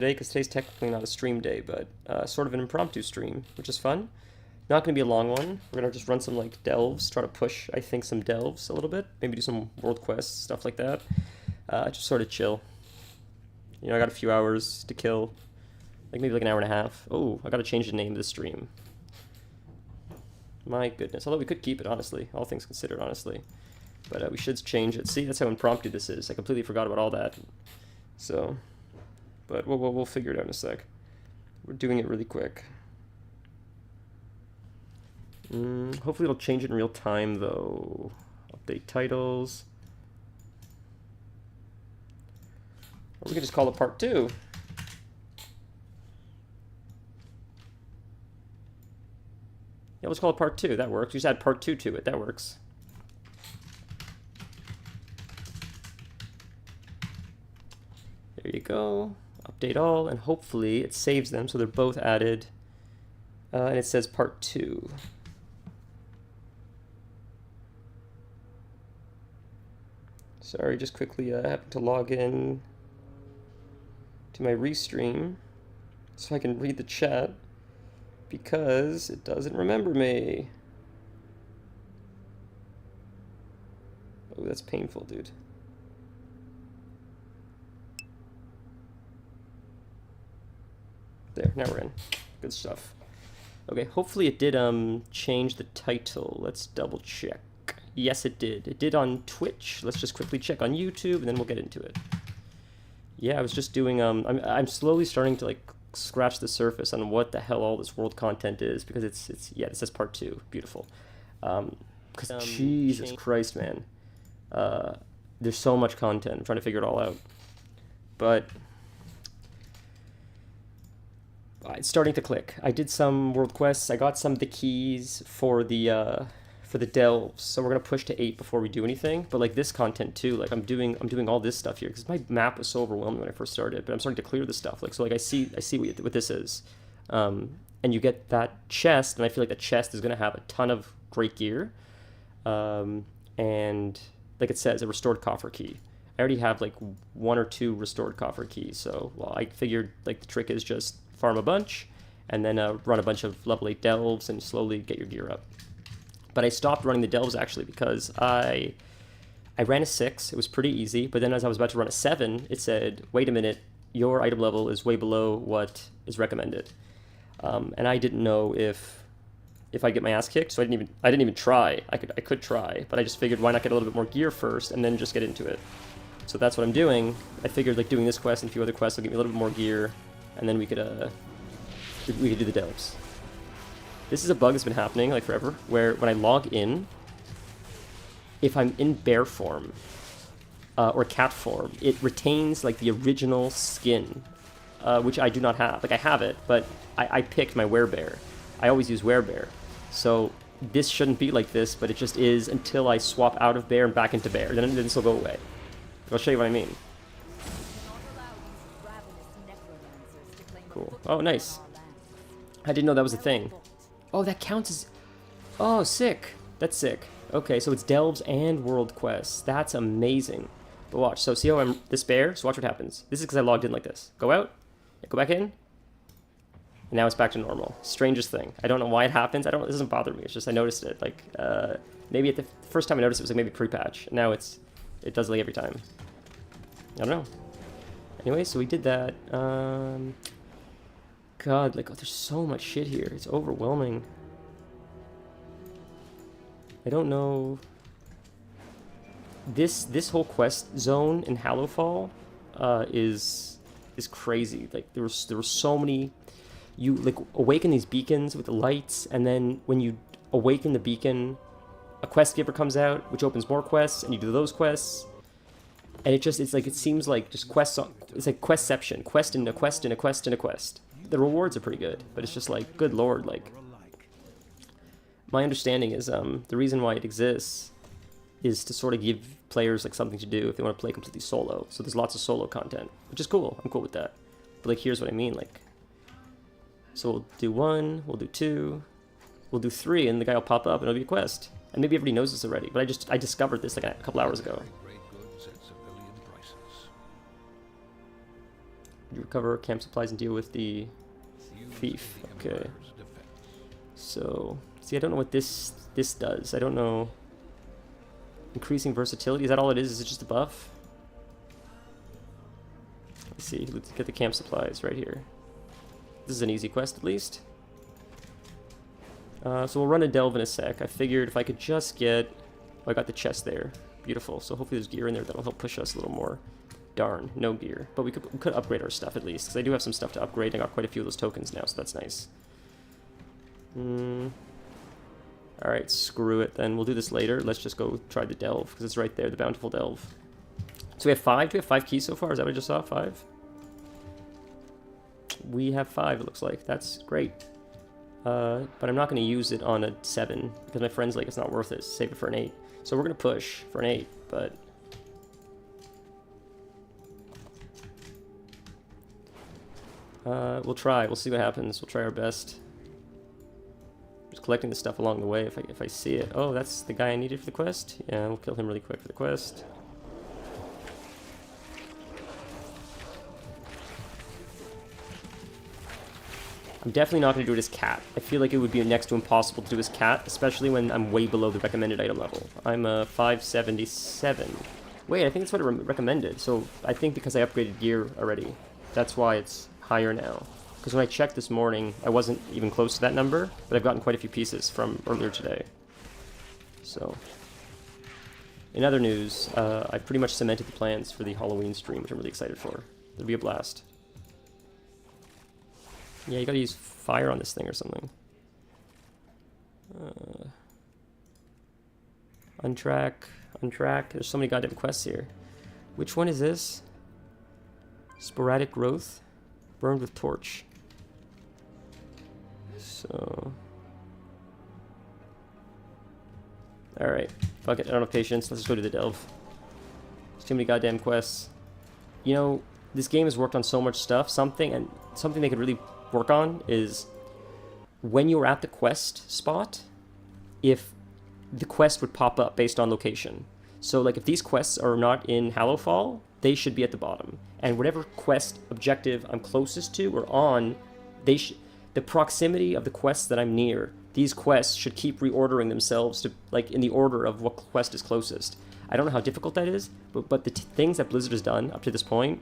today, because today's technically not a stream day, but sort of an impromptu stream, which is fun. Not going to be a long one. We're going to just run some like delves, try to push, I think, some delves a little bit. Maybe do some world quests, stuff like that. Just sort of chill. You know, I got a few hours to kill. Like maybe like an hour and a half. Oh, I got to change the name of the stream. My goodness. Although we could keep it, honestly. All things considered, honestly. But we should change it. See, that's how impromptu this is. I completely forgot about all that. So, but we'll figure it out in a sec. We're doing it really quick. Hopefully it'll change it in real time, though. Update titles. Or we can just call it part 2. Yeah, let's call it part 2. That works. Just add part 2 to it. That works. There you go. Update all, and hopefully it saves them so they're both added. And it says part 2. Sorry, just quickly I have to log in to my restream so I can read the chat because it doesn't remember me. Oh, that's painful, dude. There, now we're in. Good stuff. Okay, hopefully it did change the title. Let's double check. Yes, it did. It did on Twitch. Let's just quickly check on YouTube, and then we'll get into it. Yeah, I was just doing, I'm slowly starting to, like, scratch the surface on what the hell all this world content is, because it's yeah, it says part 2. Beautiful. Because, Jesus Christ, man. There's so much content. I'm trying to figure it all out. But it's starting to click. I did some world quests. I got some of the keys for the delves, so we're gonna push to 8 before we do anything. But like this content too, like I'm doing all this stuff here because my map was so overwhelming when I first started. But I'm starting to clear the stuff. Like so, like I see what this is, and you get that chest, and I feel like the chest is gonna have a ton of great gear, and like it says, a restored coffer key. I already have like 1 or 2 restored coffer keys, so well, I figured like the trick is just farm a bunch, and then run a bunch of level 8 delves, and slowly get your gear up. But I stopped running the delves actually because I ran a 6. It was pretty easy, but then as I was about to run a 7, it said, "Wait a minute, your item level is way below what is recommended." And I didn't know if I'd get my ass kicked, so I didn't even try. I could try, but I just figured why not get a little bit more gear first and then just get into it. So that's what I'm doing. I figured like doing this quest and a few other quests will give me a little bit more gear, and then we could do the delves. This is a bug that's been happening like forever, where when I log in, if I'm in bear form or cat form, it retains like the original skin, which I do not have. Like I have it, but I picked my werebear. I always use werebear, so this shouldn't be like this, but it just is until I swap out of bear and back into bear. Then this will go away. I'll show you what I mean. Cool. Oh, nice. I didn't know that was a thing. Oh, that counts as... Oh, sick. That's sick. Okay, so it's delves and world quests. That's amazing. But watch. So see how I'm this bear? So watch what happens. This is because I logged in like this. Go out. Go back in. And now it's back to normal. Strangest thing. I don't know why it happens. It doesn't bother me. It's just I noticed it. Like, maybe at the first time I noticed it was like maybe pre-patch. Now it does like every time. I don't know. Anyway, so we did that. God, like, oh, there's so much shit here. It's overwhelming. I don't know. This whole quest zone in Hallowfall is crazy. Like there were so many. You like awaken these beacons with the lights, and then when you awaken the beacon, a quest giver comes out, which opens more quests, and you do those quests. And it seems like just quests. It's like questception, quest in a quest in a quest in a quest. The rewards are pretty good, but it's just like, good lord, like, my understanding is the reason why it exists is to sort of give players like something to do if they want to play completely solo. So there's lots of solo content, which is cool. I'm cool with that. But like, here's what I mean, like, so we'll do 1, we'll do 2, we'll do 3, and the guy will pop up and it'll be a quest. And maybe everybody knows this already, but I discovered this like a couple hours ago. You recover camp supplies and deal with the thief. Okay. So, see, I don't know what this does. I don't know. Increasing versatility, is that all it is? Is it just a buff? Let's see, let's get the camp supplies right here. This is an easy quest at least. So we'll run a delve in a sec. I figured if I could just get... Oh, I got the chest there. Beautiful. So hopefully there's gear in there that'll help push us a little more. Darn, no gear. But we could upgrade our stuff at least, because I do have some stuff to upgrade. I got quite a few of those tokens now, so that's nice. Alright, screw it then. We'll do this later. Let's just go try the delve, because it's right there, the bountiful delve. So we have 5. Do we have 5 keys so far? Is that what I just saw? 5? We have 5, it looks like. That's great. But I'm not going to use it on a 7, because my friend's like, it's not worth it. Save it for an 8. So we're going to push for an 8, but... we'll try. We'll see what happens. We'll try our best. Just collecting the stuff along the way if I see it. Oh, that's the guy I needed for the quest? Yeah, we'll kill him really quick for the quest. I'm definitely not going to do it as cat. I feel like it would be next to impossible to do as cat, especially when I'm way below the recommended item level. I'm 577. Wait, I think that's what it recommended. So I think because I upgraded gear already, that's why it's higher now. Because when I checked this morning, I wasn't even close to that number, but I've gotten quite a few pieces from earlier today. So, in other news, I've pretty much cemented the plans for the Halloween stream, which I'm really excited for. It'll be a blast. Yeah, you gotta use fire on this thing or something. Untrack, untrack. There's so many goddamn quests here. Which one is this? Sporadic growth. Burned with torch. So... Alright. Fuck it. I don't have patience. Let's just go to the delve. There's too many goddamn quests. You know, this game has worked on so much stuff. Something they could really work on is when you're at the quest spot, if the quest would pop up based on location. So like if these quests are not in Hallowfall, they should be at the bottom. And whatever quest objective I'm closest to or on, the proximity of the quests that I'm near, these quests should keep reordering themselves to like in the order of what quest is closest. I don't know how difficult that is, but the things that Blizzard has done up to this point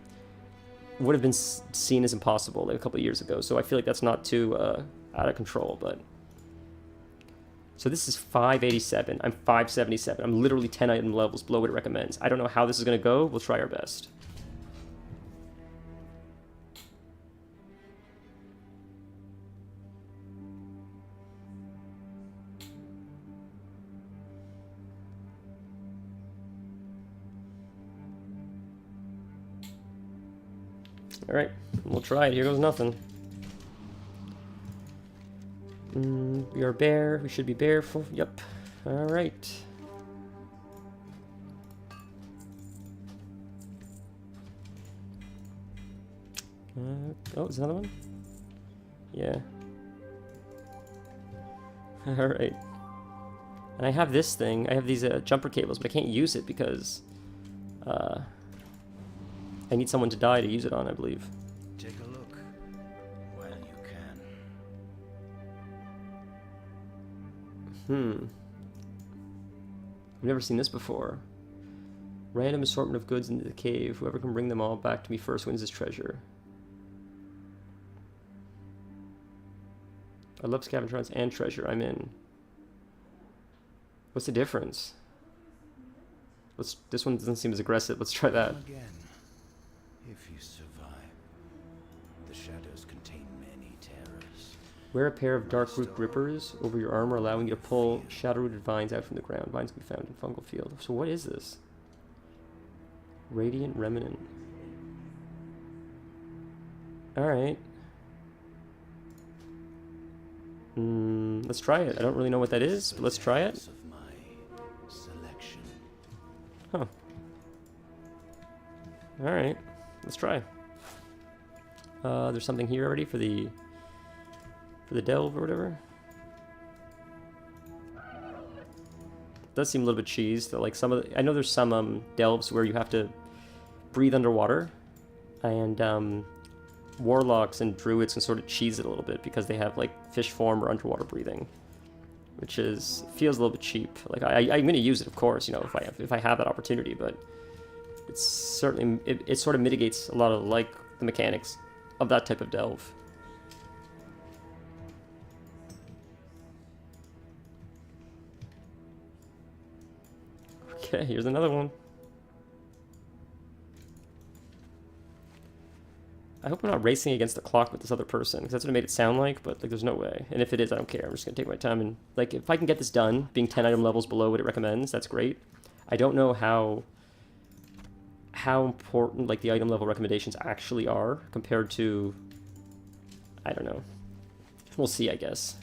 would have been seen as impossible like a couple of years ago. So I feel like that's not too out of control. But so this is 587. I'm 577. I'm literally 10 item levels below what it recommends. I don't know how this is going to go. We'll try our best. Alright, we'll try it. Here goes nothing. We are bear. We should be bearful. Yep. Alright. Oh, is another one? Yeah. Alright. And I have this thing. I have these jumper cables, but I can't use it because... I need someone to die to use it on, I believe. Take a look while you can. I've never seen this before. Random assortment of goods into the cave. Whoever can bring them all back to me first wins this treasure. I love scavenger hunts and treasure. I'm in. What's the difference? This one doesn't seem as aggressive. Let's try that. Again. If you survive, the shadows contain many terrors. Wear a pair of dark root grippers over your armor, allowing you to pull shadow-rooted vines out from the ground. Vines can be found in fungal field. So what is this? Radiant Remnant. Alright. Let's try it. I don't really know what that is, but let's try it. Huh. Alright. Let's try. There's something here already for the delve or whatever. It does seem a little bit cheese. That like some of the, I know there's some delves where you have to breathe underwater, and warlocks and druids can sort of cheese it a little bit because they have like fish form or underwater breathing, which feels a little bit cheap. Like I'm going to use it, of course, you know, if I have that opportunity, but it's certainly it sort of mitigates a lot of like the mechanics of that type of delve. Okay, here's another one. I hope I'm not racing against the clock with this other person, because that's what it made it sound like, but like there's no way. And if it is, I don't care. I'm just going to take my time, and like if I can get this done, being 10 item levels below what it recommends, that's great. I don't know how important like the item level recommendations actually are compared to, I don't know. We'll see, I guess.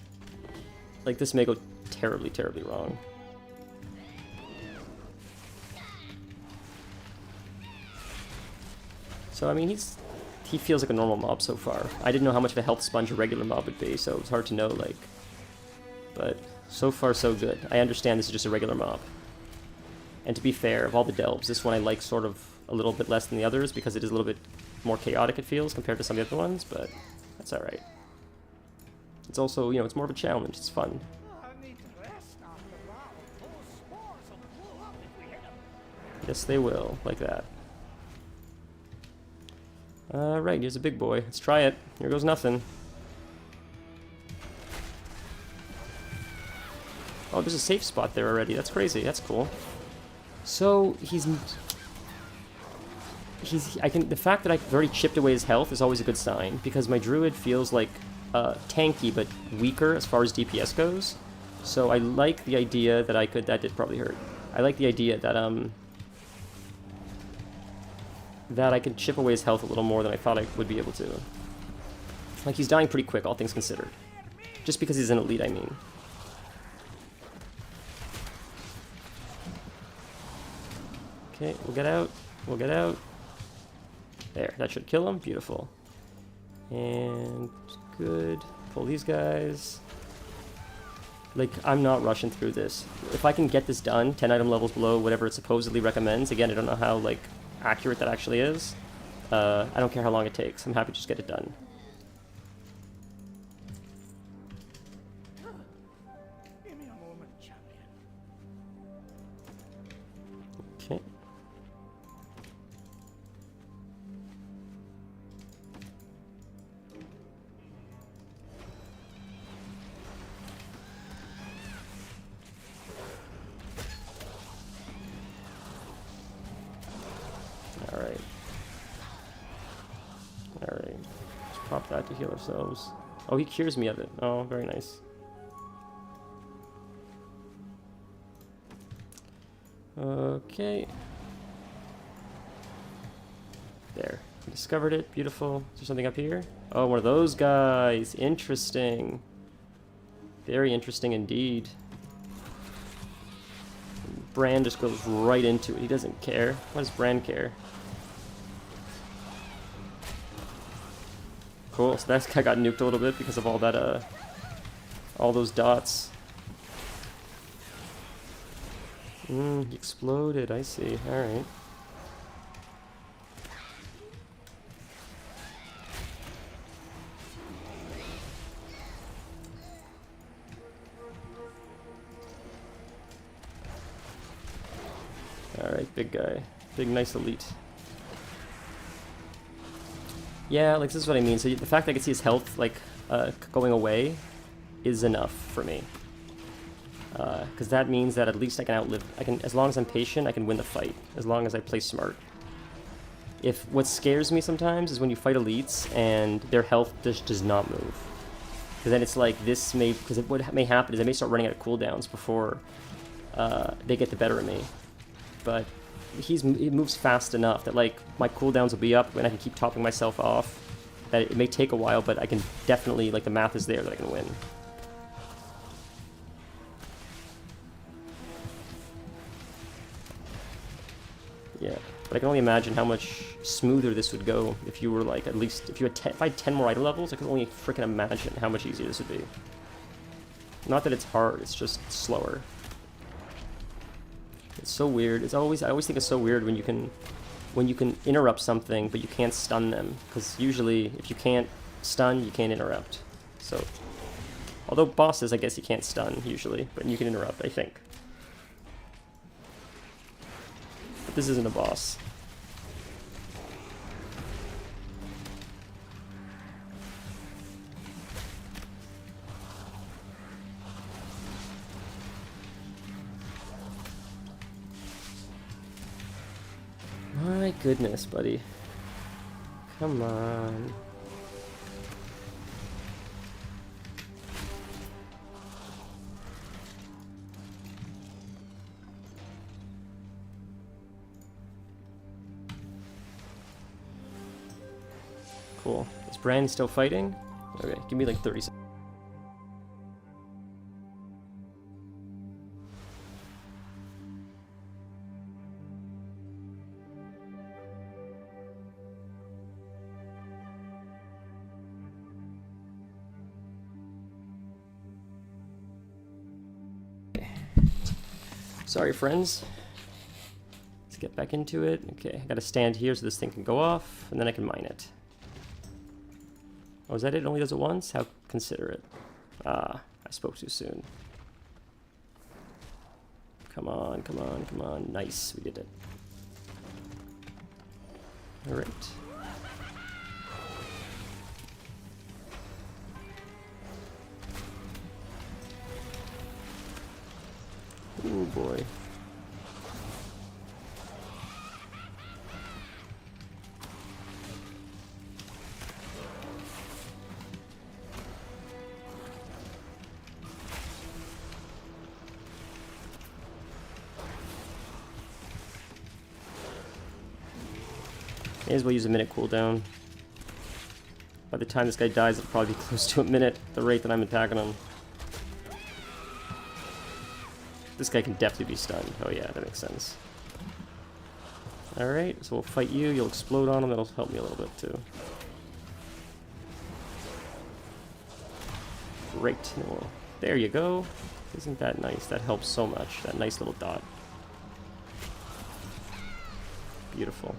Like this may go terribly, terribly wrong. So I mean, he feels like a normal mob so far. I didn't know how much of a health sponge a regular mob would be, so it's hard to know, like, but so far so good. I understand this is just a regular mob. And to be fair, of all the delves, this one I like sort of a little bit less than the others because it is a little bit more chaotic, it feels, compared to some of the other ones, but that's alright. It's also, you know, it's more of a challenge, it's fun. Yes, they will, like that. Right, here's a big boy. Let's try it. Here goes nothing. Oh, there's a safe spot there already. That's crazy. That's cool. So, the fact that I've already chipped away his health is always a good sign, because my druid feels like tanky but weaker as far as DPS goes. So I like the idea that that did probably hurt. I like the idea that I could chip away his health a little more than I thought I would be able to. Like, he's dying pretty quick, all things considered. Just because he's an elite, I mean. Okay, we'll get out. We'll get out. There, that should kill him. Beautiful. And good. Pull these guys. Like, I'm not rushing through this. If I can get this done, 10 item levels below whatever it supposedly recommends, again, I don't know how, like, accurate that actually is. I don't care how long it takes. I'm happy to just get it done. Give me a moment, champion. Okay. Alright. Alright. Let's pop that to heal ourselves. Oh, he cures me of it. Oh, very nice. Okay. There. Discovered it. Beautiful. Is there something up here? Oh, one of those guys. Interesting. Very interesting indeed. Bran just goes right into it. He doesn't care. What does Bran care? Cool, so that guy got nuked a little bit because of all that, all those dots. He exploded, I see. Alright. Alright, big guy. Big, nice elite. Yeah, like, this is what I mean. So the fact that I can see his health, like, going away is enough for me. Because that means that at least I can outlive... as long as I'm patient, I can win the fight. As long as I play smart. What scares me sometimes is when you fight elites and their health just does not move. Because then it's like, what may happen is I may start running out of cooldowns before they get the better of me. But he moves fast enough that, like, my cooldowns will be up and I can keep topping myself off. That it may take a while, but I can definitely, like, the math is there that I can win. Yeah, but I can only imagine how much smoother this would go if you were, like, at least, if I had 10 more item levels, I can only freaking imagine how much easier this would be. Not that it's hard, it's just slower. It's so weird. I always think it's so weird when you can when you can interrupt something, but you can't stun them. Because usually, if you can't stun, you can't interrupt. So, although bosses, I guess you can't stun, usually. But you can interrupt, I think. But this isn't a boss. My goodness, buddy. Come on. Cool. Is Bran still fighting? Okay, give me like 30 seconds. Sorry, friends. Let's get back into it. Okay, I gotta stand here so this thing can go off, and then I can mine it. Oh, is that it? It only does it once? How considerate. Ah, I spoke too soon. Come on, come on, come on. Nice, we did it. Alright. Ooh, boy. May as well use a minute cooldown. By the time this guy dies, it'll probably be close to a minute, the rate that I'm attacking him. This guy can definitely be stunned. Oh yeah, that makes sense. Alright, so we'll fight you, you'll explode on him, that'll help me a little bit too. Great. There you go. Isn't that nice? That helps so much. That nice little dot. Beautiful.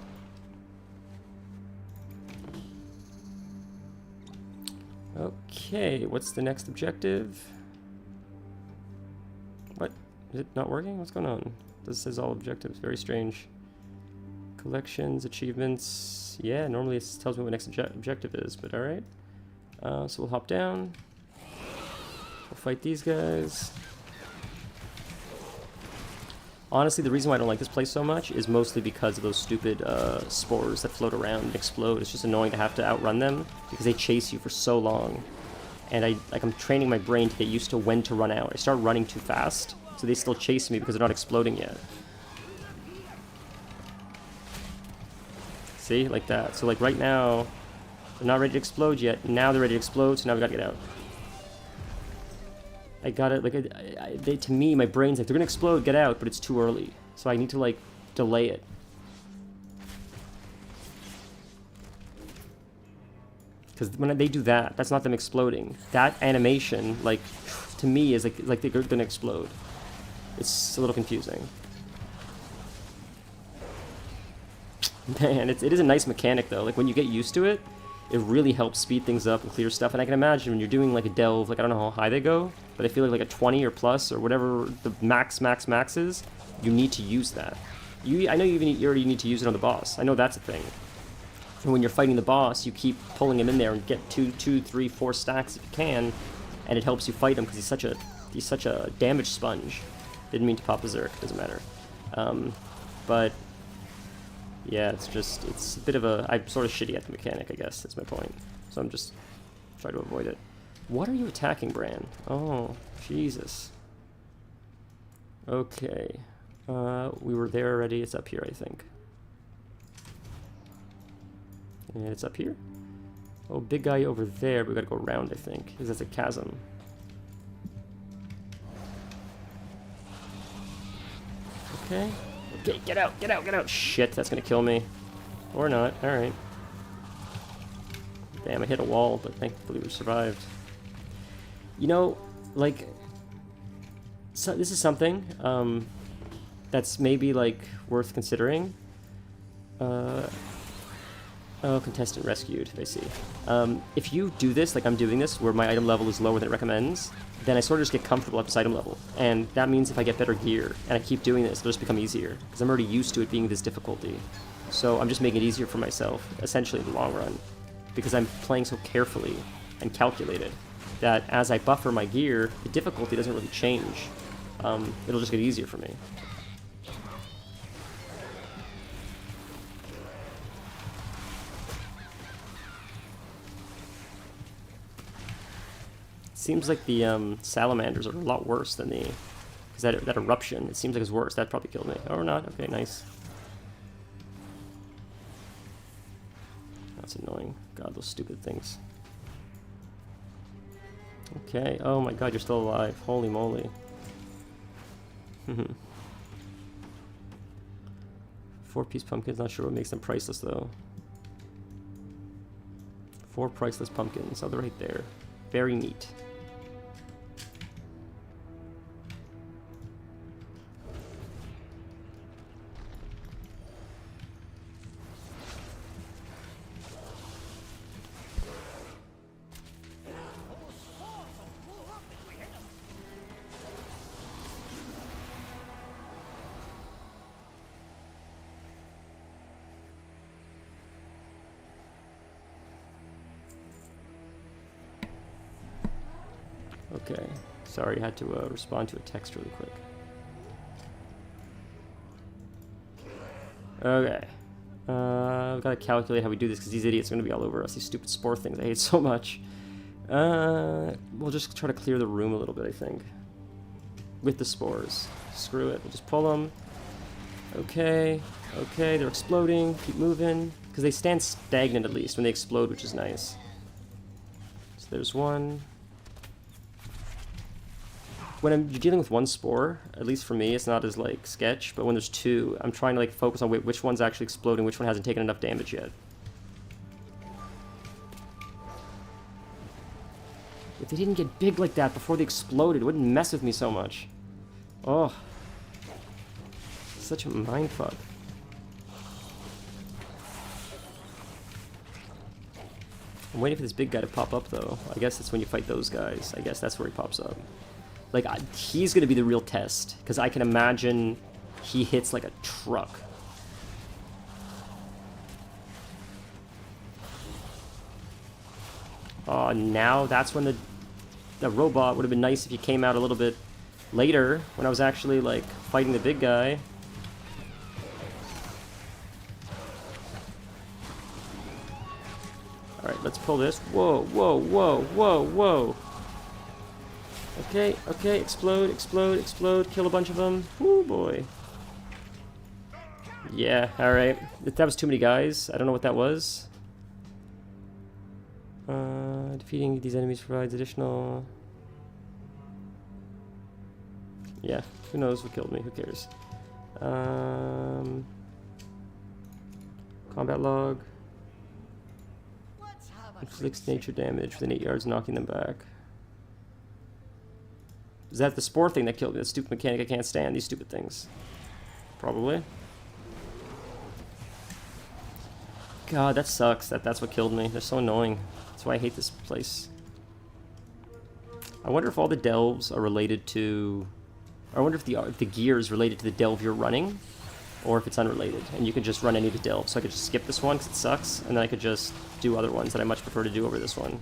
Okay, what's the next objective? What? Is it not working? What's going on? This says all objectives. Very strange. Collections, achievements. Yeah, normally it tells me what next objective is, but alright. So we'll hop down. We'll fight these guys. Honestly, the reason why I don't like this place so much is mostly because of those stupid spores that float around and explode. It's just annoying to have to outrun them because they chase you for so long. And I'm training my brain to get used to when to run out. I start running too fast, so they still chase me because they're not exploding yet. See? Like that. So like right now, they're not ready to explode yet. Now they're ready to explode, so now we gotta get out. I gotta, like, to me, my brain's like, they're gonna explode, get out, but it's too early. So I need to, like, delay it. Because when they do that, that's not them exploding. That animation, like, to me, is like they're gonna explode. It's a little confusing. Man, it is a nice mechanic, though. Like, when you get used to it, it really helps speed things up and clear stuff. And I can imagine when you're doing, like, a delve, like, I don't know how high they go, but I feel like a 20 or plus or whatever the max is, you need to use that. I know you already need to use it on the boss. I know that's a thing. And when you're fighting the boss, you keep pulling him in there and get 2, 3, 4 stacks if you can, and it helps you fight him because he's such a damage sponge. Didn't mean to pop a Zerk, doesn't matter. But yeah, it's a bit of a, I'm sort of shitty at the mechanic, I guess, that's my point. So I'm just trying to avoid it. What are you attacking, Bran? Oh, Jesus. Okay. We were there already. It's up here, I think. And it's up here? Oh, big guy over there, but we gotta go around, I think, because that's a chasm. Okay. Okay, get out, get out, get out! Shit, that's gonna kill me. Or not, alright. Damn, I hit a wall, but thankfully we survived. You know, like, so this is something that's maybe, like, worth considering. Oh, contestant rescued, I see. If you do this, like I'm doing this, where my item level is lower than it recommends, then I sort of just get comfortable at this item level. And that means if I get better gear, and I keep doing this, it'll just become easier, because I'm already used to it being this difficulty. So I'm just making it easier for myself, essentially in the long run, because I'm playing so carefully and calculated, that as I buffer my gear, the difficulty doesn't really change. It'll just get easier for me. Seems like the salamanders are a lot worse than the... Because that eruption, it seems like it's worse. That probably killed me. Or not. Okay, nice. That's annoying. God, those stupid things. Okay. Oh my god, you're still alive. Holy moly. 4-piece pumpkins. Not sure what makes them priceless, though. 4 priceless pumpkins. Oh, they're right there. Very neat. Okay, sorry, I had to respond to a text really quick. Okay, I've got to calculate how we do this because these idiots are going to be all over us, these stupid spore things I hate so much. We'll just try to clear the room a little bit, I think. With the spores. Screw it, we'll just pull them. Okay, okay, they're exploding, keep moving. Because they stand stagnant at least when they explode, which is nice. So there's one. When you're dealing with one spore, at least for me, it's not as like sketch, but when there's 2, I'm trying to like focus on which one's actually exploding, which one hasn't taken enough damage yet. If they didn't get big like that before they exploded, it wouldn't mess with me so much. Oh. Such a mindfuck. I'm waiting for this big guy to pop up though. I guess it's when you fight those guys. I guess that's where he pops up. Like, he's going to be the real test, because I can imagine he hits like a truck. Oh, now that's when the robot would have been nice if he came out a little bit later, when I was actually, like, fighting the big guy. Alright, let's pull this. Whoa, whoa, whoa, whoa, whoa. Okay, okay, explode, explode, explode, kill a bunch of them. Woo, boy. Yeah, alright. That was too many guys. I don't know what that was. Defeating these enemies provides additional... Yeah, who knows what killed me, who cares. Combat log. Inflicts nature damage within 8 yards, knocking them back. Is that the spore thing that killed me? That stupid mechanic I can't stand, these stupid things. Probably. God, that sucks. That's what killed me. They're so annoying. That's why I hate this place. I wonder if all the delves are related to... I wonder if the gear is related to the delve you're running, or if it's unrelated, and you could just run any of the delves. So I could just skip this one because it sucks, and then I could just do other ones that I much prefer to do over this one.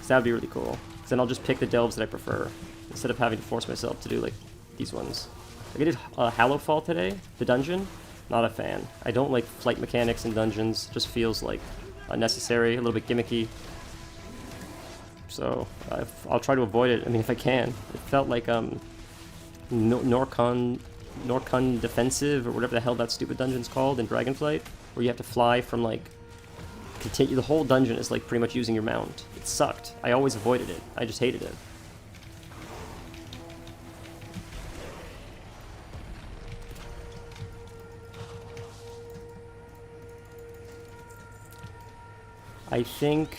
So that would be really cool. Because then I'll just pick the delves that I prefer, instead of having to force myself to do, like, these ones. Like I did Hallowfall today, the dungeon. Not a fan. I don't like flight mechanics in dungeons. Just feels, like, unnecessary, a little bit gimmicky. So, I'll try to avoid it, I mean, if I can. It felt like, Norcon Defensive, or whatever the hell that stupid dungeon's called in Dragonflight, where you have to fly from, like, the whole dungeon is, like, pretty much using your mount. It sucked. I always avoided it. I just hated it. I think,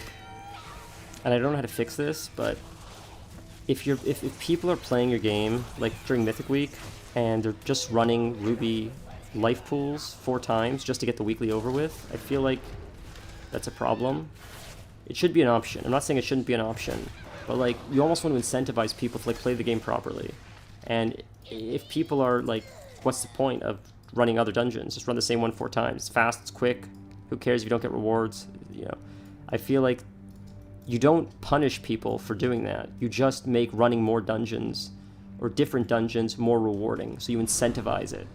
and I don't know how to fix this, but if people are playing your game, like during Mythic Week, and they're just running Ruby life pools 4 times just to get the weekly over with. I feel like that's a problem. It should be an option. I'm not saying it shouldn't be an option, but like you almost want to incentivize people to like play the game properly. And if people are like, what's the point of running other dungeons? Just run the same one 4 times. It's fast, it's quick. Who cares if you don't get rewards? You know, I feel like you don't punish people for doing that. You just make running more dungeons or different dungeons more rewarding. So you incentivize it.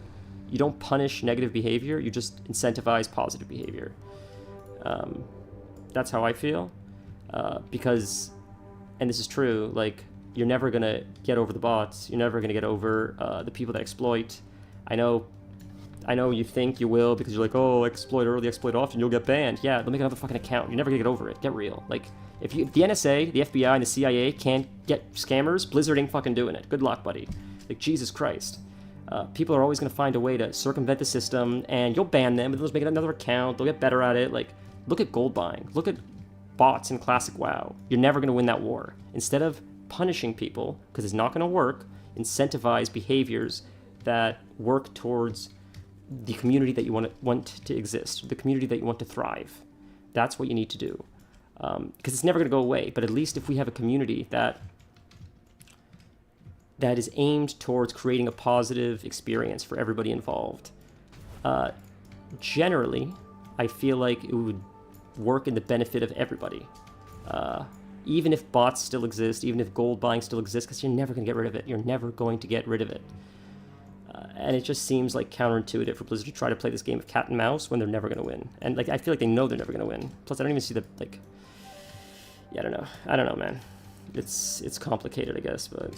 You don't punish negative behavior. You just incentivize positive behavior. That's how I feel. Because, and this is true, like, you're never going to get over the bots. You're never going to get over the people that exploit. I know you think you will because you're like, oh, exploit early, exploit often, you'll get banned. Yeah, they'll make another fucking account. You're never going to get over it. Get real. Like, if the NSA, the FBI, and the CIA can't get scammers, Blizzard ain't fucking doing it. Good luck, buddy. Like, Jesus Christ. People are always going to find a way to circumvent the system, and you'll ban them, and they'll just make another account. They'll get better at it. Like, look at gold buying. Look at bots in Classic WoW. You're never going to win that war. Instead of punishing people, because it's not going to work, incentivize behaviors that work towards the community that you want to exist, the community that you want to thrive. That's what you need to do. Because it's never going to go away, but at least if we have a community that is aimed towards creating a positive experience for everybody involved, generally, I feel like it would work in the benefit of everybody. Even if bots still exist, even if gold buying still exists, because you're never going to get rid of it. You're never going to get rid of it. And it just seems like counterintuitive for Blizzard to try to play this game of cat and mouse when they're never going to win. And like I feel like they know they're never going to win. Plus, I don't even see the like. Yeah, I don't know, man. It's complicated, I guess. But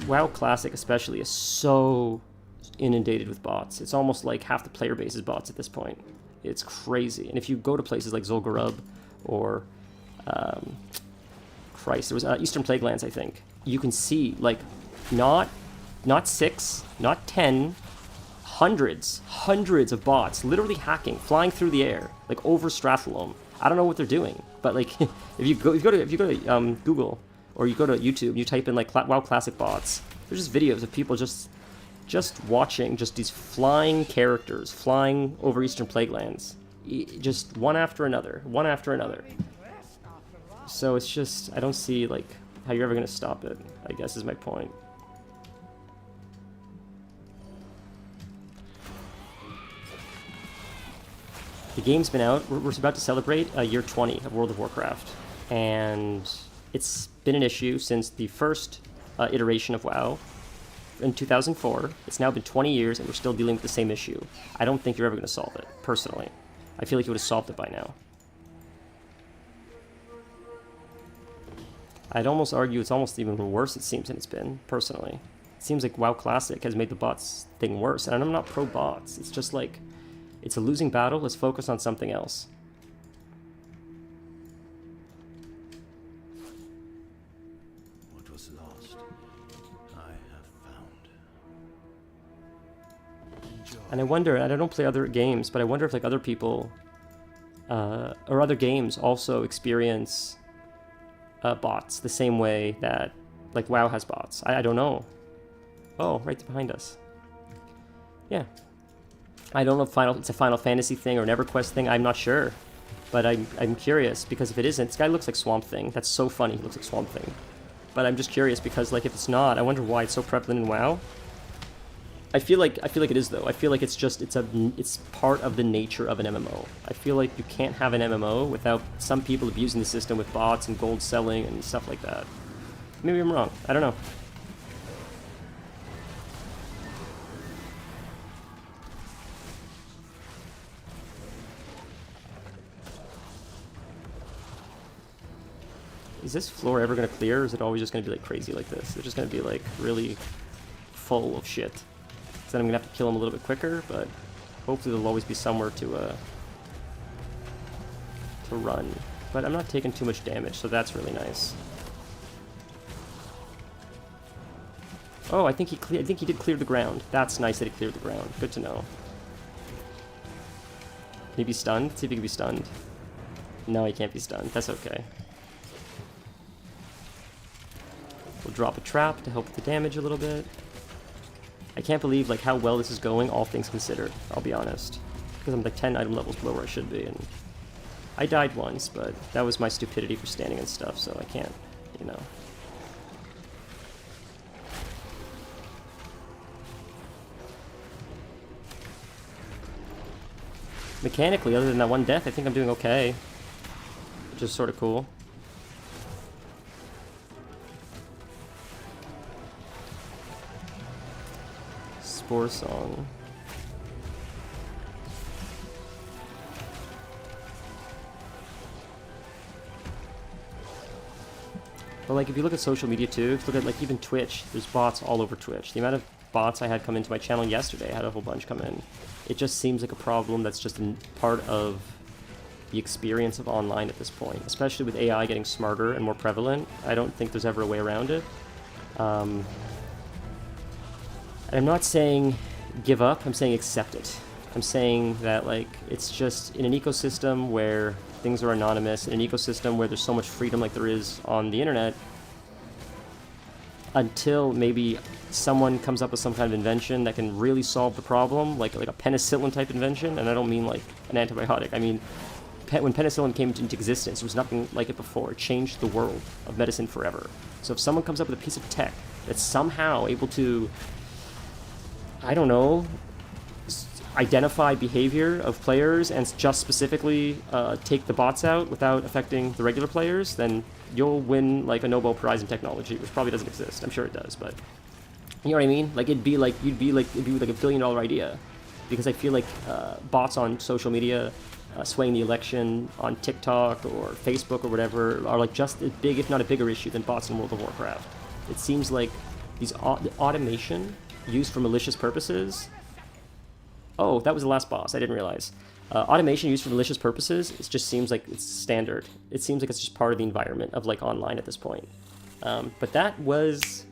WoW Classic especially is so inundated with bots. It's almost like half the player base is bots at this point. It's crazy. And if you go to places like Zul'Gurub or Christ, there was Eastern Plaguelands, I think. You can see like not 6, not 10, hundreds of bots literally hacking, flying through the air, like over Strathalom. I don't know what they're doing, but like if you go to Google or you go to YouTube, you type in like WoW Classic bots. There's just videos of people just watching just these flying characters flying over Eastern Plaguelands, just one after another. So it's just I don't see like how you're ever gonna stop it, I guess is my point. The game's been out. We're about to celebrate year 20 of World of Warcraft, and it's been an issue since the first iteration of WoW in 2004. It's now been 20 years, and we're still dealing with the same issue. I don't think you're ever going to solve it, personally. I feel like you would have solved it by now. I'd almost argue it's almost even worse, it seems, than it's been, personally. It seems like WoW Classic has made the bots thing worse, and I'm not pro-bots. It's just like, it's a losing battle, let's focus on something else. What was lost, I have found. Enjoy. And I wonder, and I don't play other games, but I wonder if like other people, or other games also experience bots the same way that like WoW has bots. I don't know. Oh, right behind us. Yeah. I don't know if it's a Final Fantasy thing or an EverQuest thing, I'm not sure. But I'm curious, because if it isn't, this guy looks like Swamp Thing. That's so funny, he looks like Swamp Thing. But I'm just curious, because like if it's not, I wonder why it's so prevalent in WoW. I feel like it is though. I feel like it's part of the nature of an MMO. I feel like you can't have an MMO without some people abusing the system with bots and gold selling and stuff like that. Maybe I'm wrong, I don't know. Is this floor ever going to clear, or is it always just going to be like crazy like this? It's just going to be like really full of shit. So then I'm going to have to kill him a little bit quicker, but hopefully there'll always be somewhere to run. But I'm not taking too much damage, so that's really nice. Oh, I think he did clear the ground. That's nice that he cleared the ground. Good to know. Can he be stunned? Let's see if he can be stunned. No, he can't be stunned. That's okay. We'll drop a trap to help with the damage a little bit. I can't believe like how well this is going, all things considered. I'll be honest, because I'm like 10 item levels below where I should be, and I died once, but that was my stupidity for standing and stuff, so I can't, you know. Mechanically, other than that one death, I think I'm doing okay, which is sort of cool. Spore Song. But like, if you look at social media too, if you look at like even Twitch, there's bots all over Twitch. The amount of bots I had come into my channel yesterday, I had a whole bunch come in. It just seems like a problem that's just a part of the experience of online at this point, especially with AI getting smarter and more prevalent. I don't think there's ever a way around it. And I'm not saying give up, I'm saying accept it. I'm saying that like it's just in an ecosystem where things are anonymous, in an ecosystem where there's so much freedom like there is on the internet, until maybe someone comes up with some kind of invention that can really solve the problem, like a penicillin type invention, and I don't mean like an antibiotic. I mean, when penicillin came into existence, there was nothing like it before. It changed the world of medicine forever. So if someone comes up with a piece of tech that's somehow able to, I don't know, identify behavior of players and just specifically take the bots out without affecting the regular players, then you'll win like a Nobel Prize in technology, which probably doesn't exist. I'm sure it does, but you know what I mean? Like it'd be like $1 billion idea, because I feel like bots on social media swaying the election on TikTok or Facebook or whatever are like just as big, if not a bigger issue than bots in World of Warcraft. It seems like these automation used for malicious purposes. Oh, that was the last boss. I didn't realize. Automation used for malicious purposes, it just seems like it's standard. It seems like it's just part of the environment of like online at this point. But that was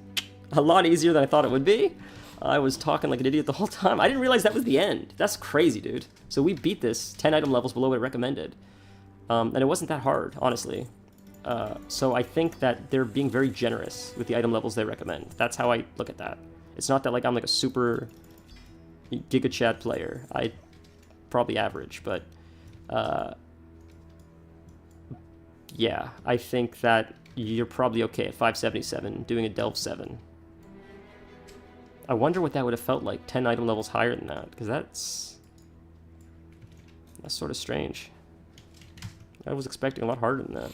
a lot easier than I thought it would be. I was talking like an idiot the whole time. I didn't realize that was the end. That's crazy, dude. So we beat this 10 item levels below what it recommended. And it wasn't that hard, honestly. So I think that they're being very generous with the item levels they recommend. That's how I look at that. It's not that like I'm like a super Giga Chad player. I probably average, but yeah, I think that you're probably okay at 577 doing a Delve 7. I wonder what that would have felt like 10 item levels higher than that, because that's sort of strange. I was expecting a lot harder than that.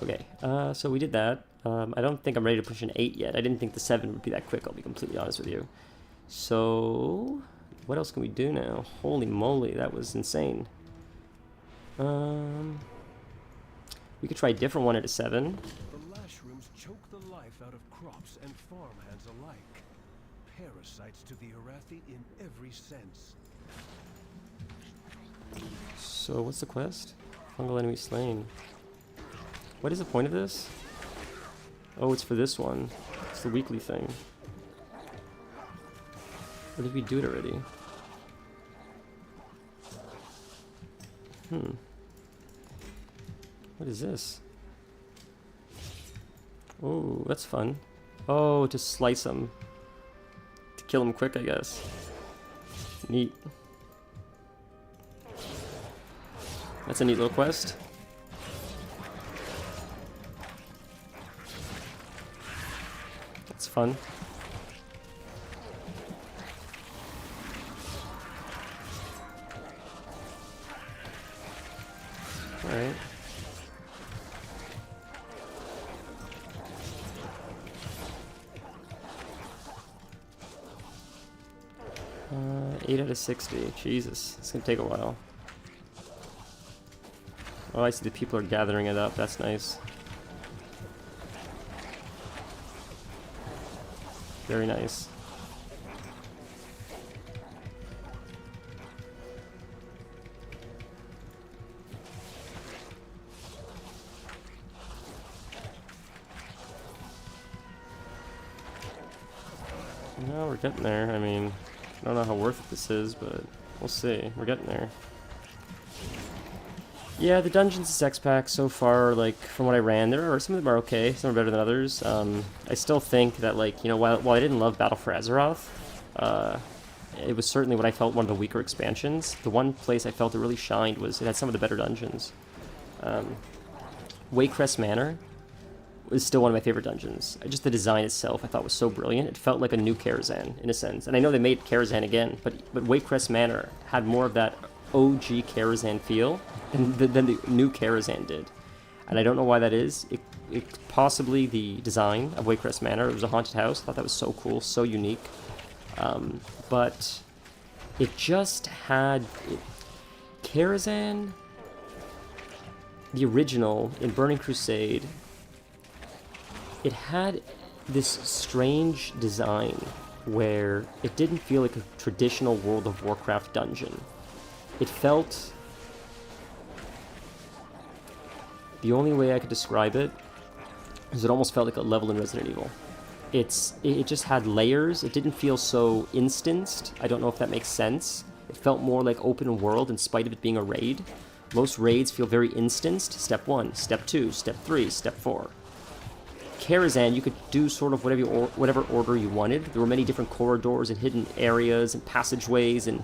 Okay, so we did that. I don't think I'm ready to push an 8 yet. I didn't think the 7 would be that quick, I'll be completely honest with you. So, what else can we do now? Holy moly, that was insane. We could try a different one at a 7. The lashrooms choke the life out of crops and farmhands alike. Parasites to the Arathi in every sense. So, what's the quest? Fungal enemy slain. What is the point of this? Oh, it's for this one. It's the weekly thing. Or did we do it already? What is this? Oh, that's fun. Oh, to slice them. To kill them quick, I guess. Neat. That's a neat little quest. That's fun. Alright. Uh, 8 out of 60. Jesus, it's gonna take a while. Oh, I see the people are gathering it up. That's nice. Very nice. Well, we're getting there. I mean, I don't know how worth it this is, but we'll see. We're getting there. Yeah, the Dungeons Sex Pack so far, like, from what I ran, some of them are okay, some are better than others. I still think that, like, you know, while I didn't love Battle for Azeroth, it was certainly what I felt one of the weaker expansions. The one place I felt it really shined was it had some of the better dungeons. Waycrest Manor was still one of my favorite dungeons. Just the design itself I thought was so brilliant. It felt like a new Karazhan, in a sense. And I know they made Karazhan again, but Waycrest Manor had more of that OG Karazhan feel than the new Karazhan did. And I don't know why that is. It possibly the design of Waycrest Manor. It was a haunted house. I thought that was so cool, so unique. But it just had... Karazhan, the original, in Burning Crusade, it had this strange design where it didn't feel like a traditional World of Warcraft dungeon. It felt... The only way I could describe it is it almost felt like a level in Resident Evil. It just had layers. It didn't feel so instanced. I don't know if that makes sense. It felt more like open world in spite of it being a raid. Most raids feel very instanced. Step 1, Step 2, Step 3, Step 4. Karazhan, you could do sort of whatever order you wanted. There were many different corridors and hidden areas and passageways, and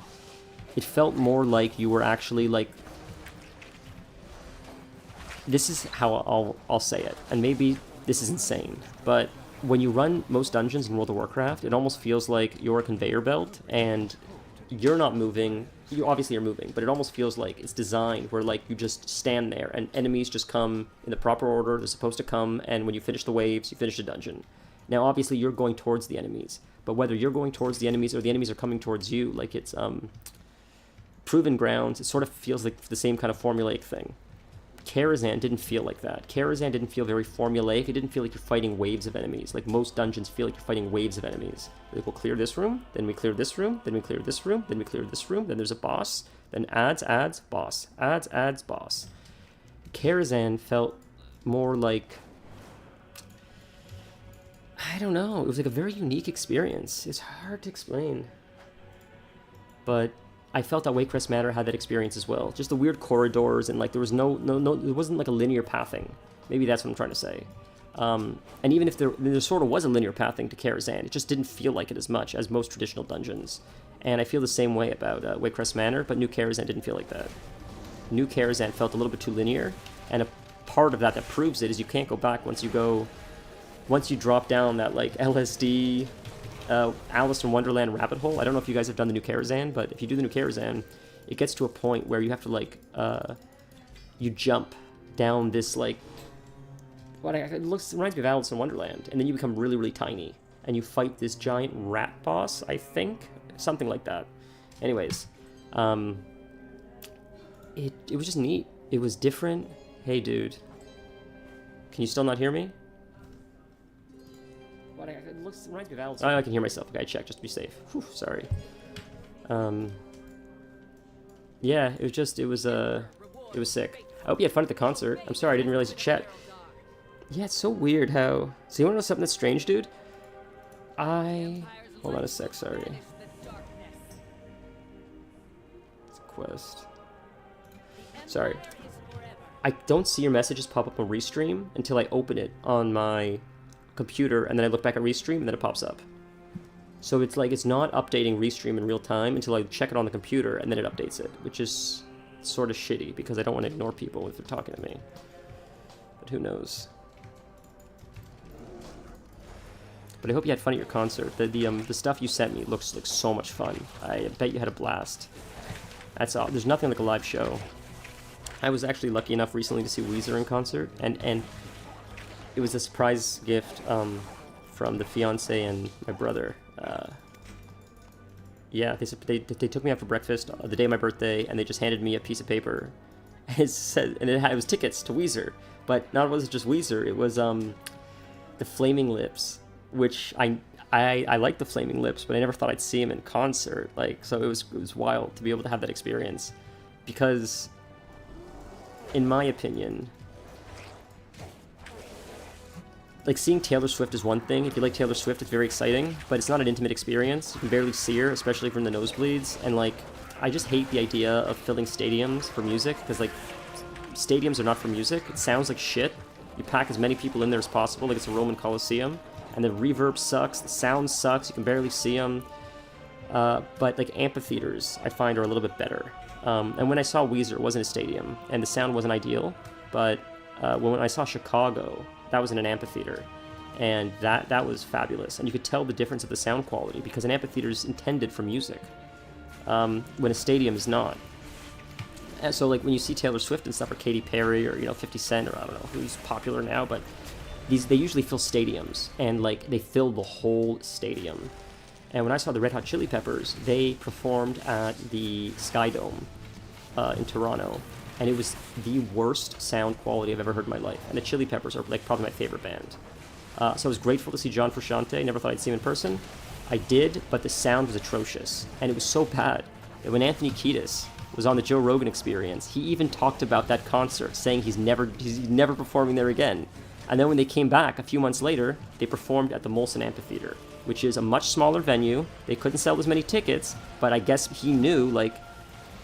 it felt more like you were actually like... This is how I'll say it, and maybe this is insane, but when you run most dungeons in World of Warcraft, it almost feels like you're a conveyor belt, and you're not moving. You obviously are moving, but it almost feels like it's designed where like you just stand there, and enemies just come in the proper order they're supposed to come, and when you finish the waves, you finish the dungeon. Now, obviously, you're going towards the enemies, but whether you're going towards the enemies or the enemies are coming towards you, like it's proven grounds, it sort of feels like the same kind of formulaic thing. Karazhan didn't feel like that. Karazhan didn't feel very formulaic. It didn't feel like you're fighting waves of enemies. Like most dungeons feel like you're fighting waves of enemies. Like we'll clear this room, then we clear this room, then we clear this room, then we clear this room, then there's a boss, then adds, boss, adds, boss. Karazhan felt more like... I don't know. It was like a very unique experience. It's hard to explain. But I felt that Waycrest Manor had that experience as well. Just the weird corridors, and like there was no, it wasn't like a linear pathing. Maybe that's what I'm trying to say. And even if there sort of was a linear pathing to Karazhan, it just didn't feel like it as much as most traditional dungeons. And I feel the same way about Waycrest Manor, but New Karazhan didn't feel like that. New Karazhan felt a little bit too linear, and a part of that proves it is you can't go back once you drop down that like LSD... Alice in Wonderland rabbit hole. I don't know if you guys have done the New Karazhan, but if you do the New Karazhan, it gets to a point where you have to like you jump down this like it reminds me of Alice in Wonderland, and then you become really, really tiny, and you fight this giant rat boss, I think, something like that. Anyways, it was just neat. It was different. Hey, dude, can you still not hear me? It reminds me of Alice. Oh, I can hear myself. Okay, I checked just to be safe. Whew, sorry. Yeah, it was sick. I hope you had fun at the concert. I'm sorry I didn't realize you chat. Yeah, it's so weird how... So you want to know something that's strange, dude? Hold on a sec, sorry. It's a quest. Sorry. I don't see your messages pop up on Restream until I open it on my computer, and then I look back at Restream, and then it pops up. So it's like it's not updating Restream in real time until I check it on the computer, and then it updates it, which is sort of shitty, because I don't want to ignore people if they're talking to me. But who knows? But I hope you had fun at your concert. The stuff you sent me looks like so much fun. I bet you had a blast. That's all. There's nothing like a live show. I was actually lucky enough recently to see Weezer in concert, and it was a surprise gift from the fiance and my brother. Yeah, they took me out for breakfast the day of my birthday, and they just handed me a piece of paper. It said, and it was tickets to Weezer, but not was it just Weezer. It was the Flaming Lips, which I like the Flaming Lips, but I never thought I'd see him in concert. Like, so it was wild to be able to have that experience, because, in my opinion, like seeing Taylor Swift is one thing. If you like Taylor Swift, it's very exciting, but it's not an intimate experience. You can barely see her, especially from the nosebleeds. And like, I just hate the idea of filling stadiums for music, because like, stadiums are not for music. It sounds like shit. You pack as many people in there as possible, like it's a Roman Colosseum, and the reverb sucks, the sound sucks, you can barely see them. But like amphitheaters, I find are a little bit better. And when I saw Weezer, it wasn't a stadium, and the sound wasn't ideal, but when I saw Chicago, that was in an amphitheater, and that was fabulous. And you could tell the difference of the sound quality, because an amphitheater is intended for music, when a stadium is not. And so like when you see Taylor Swift and stuff, or Katy Perry, or 50 Cent, or I don't know who's popular now, but they usually fill stadiums, and like they fill the whole stadium. And when I saw the Red Hot Chili Peppers, they performed at the Sky Dome in Toronto, and it was the worst sound quality I've ever heard in my life. And the Chili Peppers are like probably my favorite band. So I was grateful to see John Frusciante. Never thought I'd see him in person. I did, but the sound was atrocious, and it was so bad that when Anthony Kiedis was on the Joe Rogan Experience, he even talked about that concert, saying he's never performing there again. And then when they came back a few months later, they performed at the Molson Amphitheater, which is a much smaller venue. They couldn't sell as many tickets, but I guess he knew, like,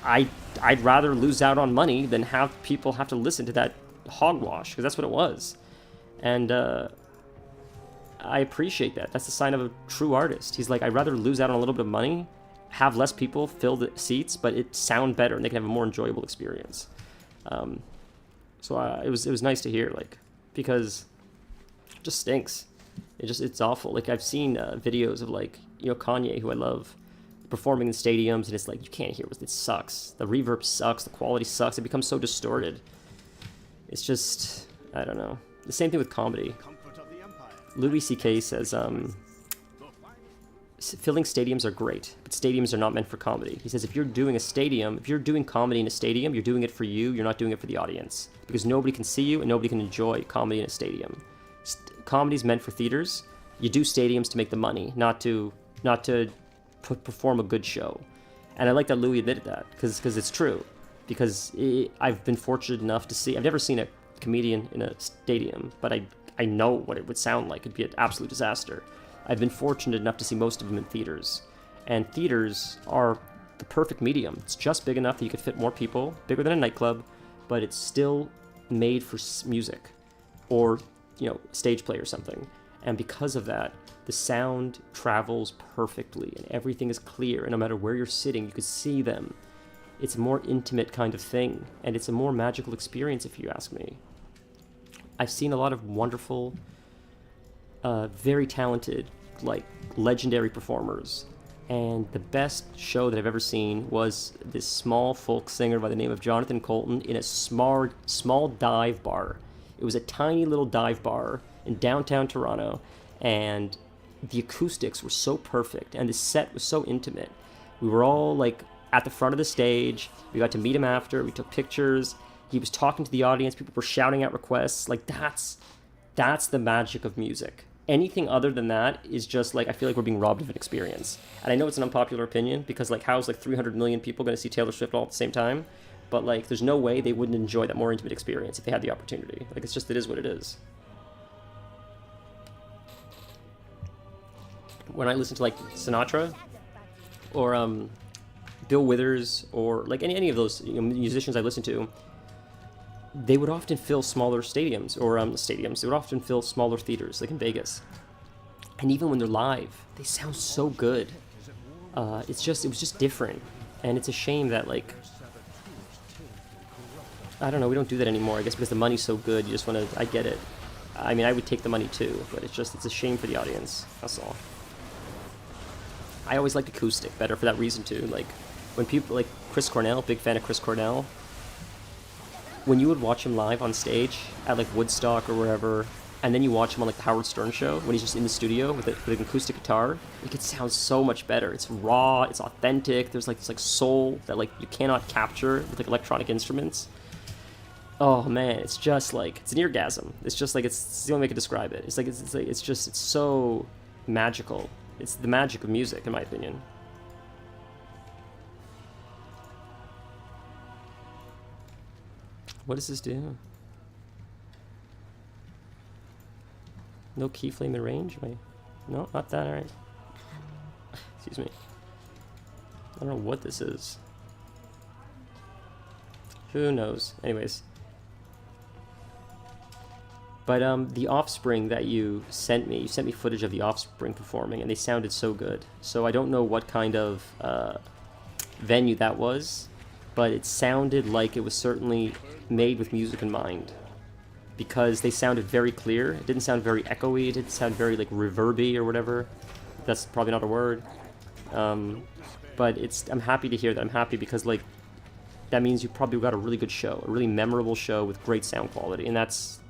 I'd rather lose out on money than have people have to listen to that hogwash, because that's what it was. And I appreciate that. That's the sign of a true artist. He's like, I'd rather lose out on a little bit of money, have less people fill the seats, but it sound better, and they can have a more enjoyable experience. So it was nice to hear, like, because it just stinks. It's awful. Like, I've seen videos of, like, Kanye, who I love, performing in stadiums, and it's like, you can't hear it. It sucks. The reverb sucks. The quality sucks. It becomes so distorted. It's just, I don't know. The same thing with comedy. Louis C.K. says, filling stadiums are great, but stadiums are not meant for comedy. He says, if you're doing comedy in a stadium, you're doing it for you. You're not doing it for the audience, because nobody can see you and nobody can enjoy comedy in a stadium. Comedy's meant for theaters. You do stadiums to make the money, not to perform a good show. And I like that Louis admitted that, because it's true. Because I've been fortunate enough to see, I've never seen a comedian in a stadium, but I know what it would sound like. It'd be an absolute disaster. I've been fortunate enough to see most of them in theaters. And theaters are the perfect medium. It's just big enough that you could fit more people, bigger than a nightclub, but it's still made for music or, stage play or something. And because of that, the sound travels perfectly and everything is clear. And no matter where you're sitting, you could see them. It's a more intimate kind of thing, and it's a more magical experience, if you ask me. I've seen a lot of wonderful, very talented, like, legendary performers. And the best show that I've ever seen was this small folk singer by the name of Jonathan Colton in a small dive bar. It was a tiny little dive bar in downtown Toronto, and the acoustics were so perfect, and the set was so intimate. We were all, like, at the front of the stage. We got to meet him after. We took pictures. He was talking to the audience. People were shouting out requests. Like, that's the magic of music. Anything other than that is just, like, I feel like we're being robbed of an experience. And I know it's an unpopular opinion, because, like, how's, like, 300 million people going to see Taylor Swift all at the same time? But, like, there's no way they wouldn't enjoy that more intimate experience if they had the opportunity. Like, it is what it is. When I listen to, like, Sinatra, or Bill Withers, or, like, any of those musicians I listen to, they would often fill smaller stadiums, or stadiums. They would often fill smaller theaters, like in Vegas. And even when they're live, they sound so good. It was just different. And it's a shame that, like, I don't know, we don't do that anymore. I guess because the money's so good, you just want to, I get it. I mean, I would take the money too, but it's a shame for the audience. That's all. I always liked acoustic better for that reason too. Like, when people, like Chris Cornell, big fan of Chris Cornell, when you would watch him live on stage at, like, Woodstock or wherever, and then you watch him on, like, the Howard Stern show when he's just in the studio with an acoustic guitar, it could sound so much better. It's raw, it's authentic, there's, like, this, like, soul that, like, you cannot capture with, like, electronic instruments. Oh man, it's just like, it's an orgasm. It's just like, it's the only way I can describe it. It's so magical. It's the magic of music, in my opinion. What does this do? No key flame in range? No, not that, alright. Excuse me. I don't know what this is. Who knows? Anyways. But the Offspring that you sent me footage of the Offspring performing, and they sounded so good. So I don't know what kind of venue that was, but it sounded like it was certainly made with music in mind. Because they sounded very clear. It didn't sound very echoey. It didn't sound very like reverby or whatever. That's probably not a word. But I'm happy to hear that. I'm happy because like that means you probably got a really good show, a really memorable show with great sound quality, and that's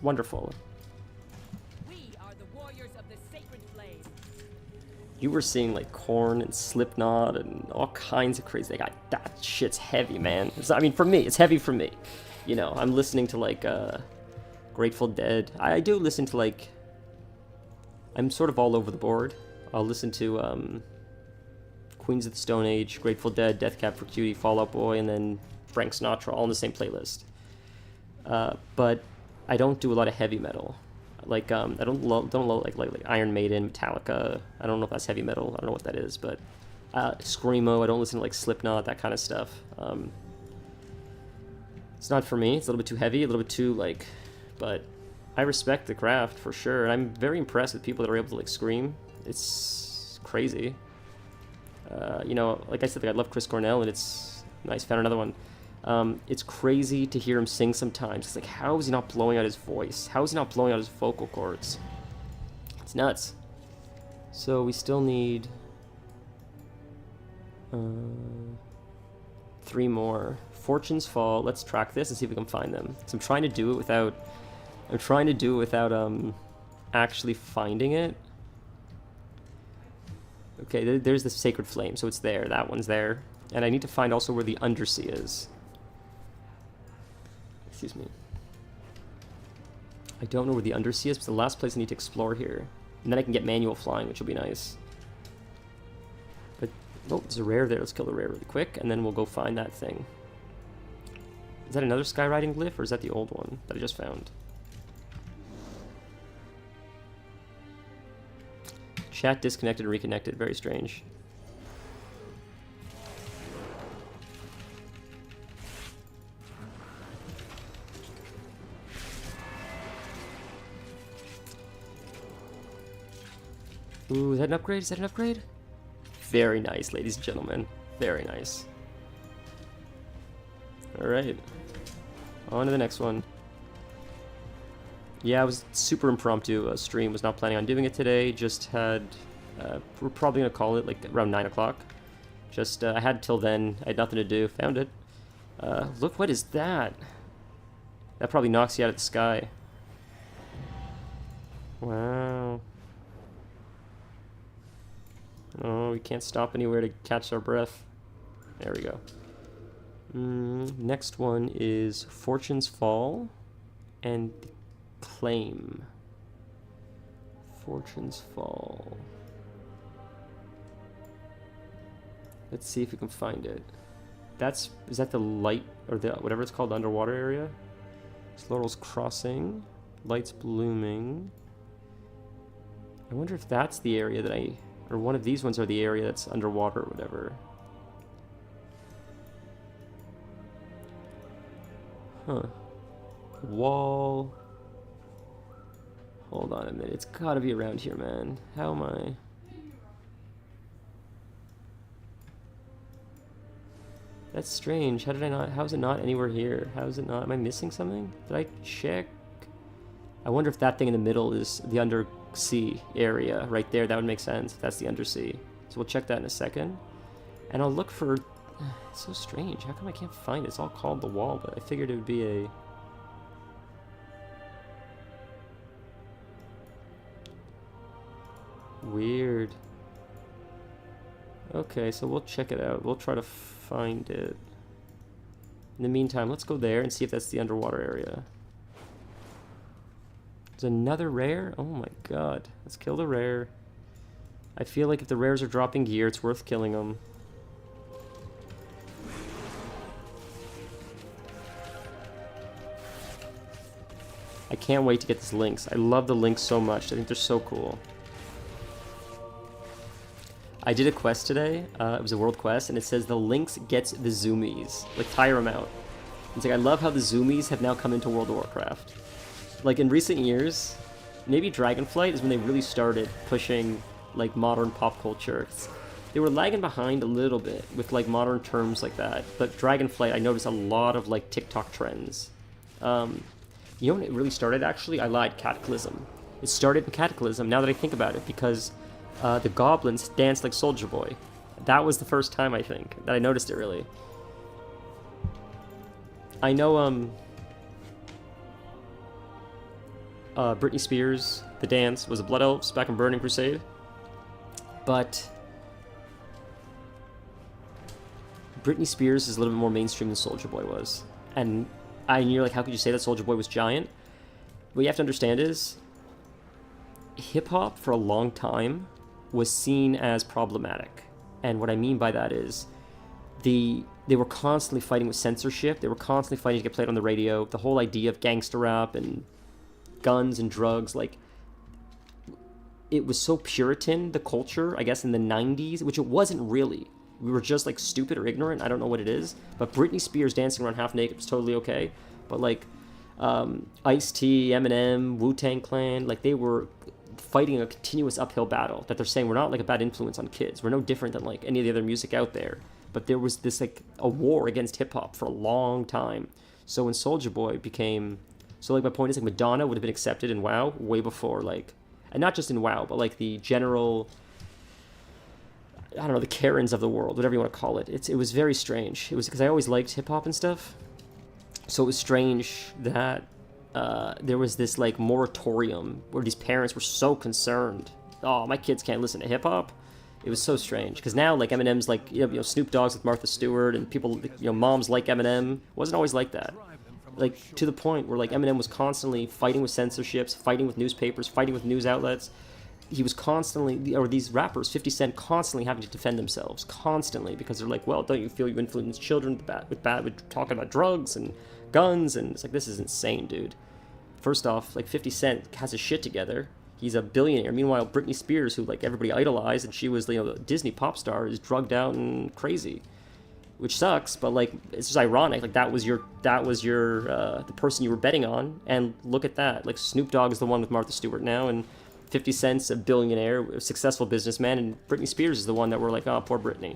wonderful. We are the warriors of the sacred flame. You were seeing like Korn and Slipknot and all kinds of crazy. That shit's heavy, man. I mean, for me, it's heavy for me. You know, I'm listening to like Grateful Dead. I do listen to like. I'm sort of all over the board. I'll listen to Queens of the Stone Age, Grateful Dead, Death Cab for Cutie, Fall Out Boy, and then Frank Sinatra, all in the same playlist. But I don't do a lot of heavy metal. Like I don't like Iron Maiden, Metallica. I don't know if that's heavy metal. I don't know what that is, but screamo. I don't listen to like Slipknot, that kind of stuff. It's not for me. It's a little bit too heavy, a little bit too like. But I respect the craft for sure, and I'm very impressed with people that are able to like scream. It's crazy. You know, like I said, like, I love Chris Cornell, and it's nice. Found another one. It's crazy to hear him sing sometimes. It's like, how is he not blowing out his voice? How is he not blowing out his vocal cords? It's nuts. So we still need 3 more. Fortune's Fall. Let's track this and see if we can find them. So I'm trying to do it without. Actually finding it. Okay, there's the Sacred Flame, so it's there. That one's there. And I need to find also where the Undersea is. Excuse me. I don't know where the Undersea is, but it's the last place I need to explore here. And then I can get manual flying, which will be nice. But, oh, there's a rare there. Let's kill the rare really quick, and then we'll go find that thing. Is that another Skyriding glyph, or is that the old one that I just found? Chat disconnected and reconnected. Very strange. Ooh, is that an upgrade? Is that an upgrade? Very nice, ladies and gentlemen. Very nice. Alright. On to the next one. Yeah, it was super impromptu stream. Was not planning on doing it today. Just had... we're probably going to call it like around 9 o'clock. Just, I had till then. I had nothing to do. Found it. Look, what is that? That probably knocks you out of the sky. Wow. Oh, we can't stop anywhere to catch our breath. There we go. Next one is Fortune's Fall and Claim. Fortune's Fall. Let's see if we can find it. Is that the light, or the whatever it's called, underwater area? Laurel's Crossing. Lights Blooming. I wonder if that's the area that or one of these ones are the area that's underwater or whatever. Huh. Wall. Hold on a minute. It's gotta be around here, man. How am I? That's strange. How is it not anywhere here? How is it not? Am I missing something? Did I check? I wonder if that thing in the middle is the undersea area right there. That would make sense. That's the undersea. So we'll check that in a second. And I'll look for... It's so strange. How come I can't find it? It's all called the wall, but I figured it would be a... Weird. Okay, so we'll check it out. We'll try to find it. In the meantime, let's go there and see if that's the underwater area. There's another rare? Oh my god. Let's kill the rare. I feel like if the rares are dropping gear, it's worth killing them. I can't wait to get these links. I love the links so much. I think they're so cool. I did a quest today. It was a world quest, and it says the links gets the zoomies. Like, tire them out. It's like, I love how the zoomies have now come into World of Warcraft. Like, in recent years, maybe Dragonflight is when they really started pushing, like, modern pop culture. They were lagging behind a little bit with, like, modern terms like that. But Dragonflight, I noticed a lot of, like, TikTok trends. You know when it really started, actually? I lied, Cataclysm. It started in Cataclysm, now that I think about it, because the goblins danced like Soldier Boy. That was the first time, I think, that I noticed it, really. I know, Britney Spears, the dance, was a Blood Elves back in Burning Crusade. But Britney Spears is a little bit more mainstream than Soldier Boy was. And you're like, how could you say that Soldier Boy was giant? What you have to understand is, hip-hop for a long time was seen as problematic. And what I mean by that is, they were constantly fighting with censorship, they were constantly fighting to get played on the radio, the whole idea of gangster rap and guns and drugs, like, it was so Puritan, the culture, I guess, in the 90s, which it wasn't really. We were just, like, stupid or ignorant, I don't know what it is, but Britney Spears dancing around half naked was totally okay. But, like, Ice-T, Eminem, Wu-Tang Clan, like, they were fighting a continuous uphill battle, that they're saying we're not, like, a bad influence on kids, we're no different than, like, any of the other music out there. But there was this, like, a war against hip-hop for a long time. So when Soulja Boy became... So, like, my point is, like, Madonna would have been accepted in WoW way before, like... And not just in WoW, but, like, the general... I don't know, the Karens of the world, whatever you want to call it. It was very strange. It was because I always liked hip-hop and stuff. So it was strange that there was this, like, moratorium where these parents were so concerned. Oh, my kids can't listen to hip-hop. It was so strange. Because now, like, Eminem's, like, you know, Snoop Dogg's with Martha Stewart, and people, you know, moms like Eminem. It wasn't always like that. Like, to the point where, like, Eminem was constantly fighting with censorships, fighting with newspapers, fighting with news outlets. He was constantly, or these rappers, 50 Cent, constantly having to defend themselves, constantly, because they're like, well, don't you feel you influence children with talking about drugs and guns? And it's like, this is insane, dude. First off, like, 50 Cent has his shit together. He's a billionaire. Meanwhile, Britney Spears, who, like, everybody idolized, and she was, you know, a Disney pop star, is drugged out and crazy, which sucks. But, like, it's just ironic. Like, that was your the person you were betting on, and look at that. Like, Snoop Dogg is the one with Martha Stewart now, and 50 Cent's a billionaire, a successful businessman, and Britney Spears is the one that we're like, oh, poor Britney.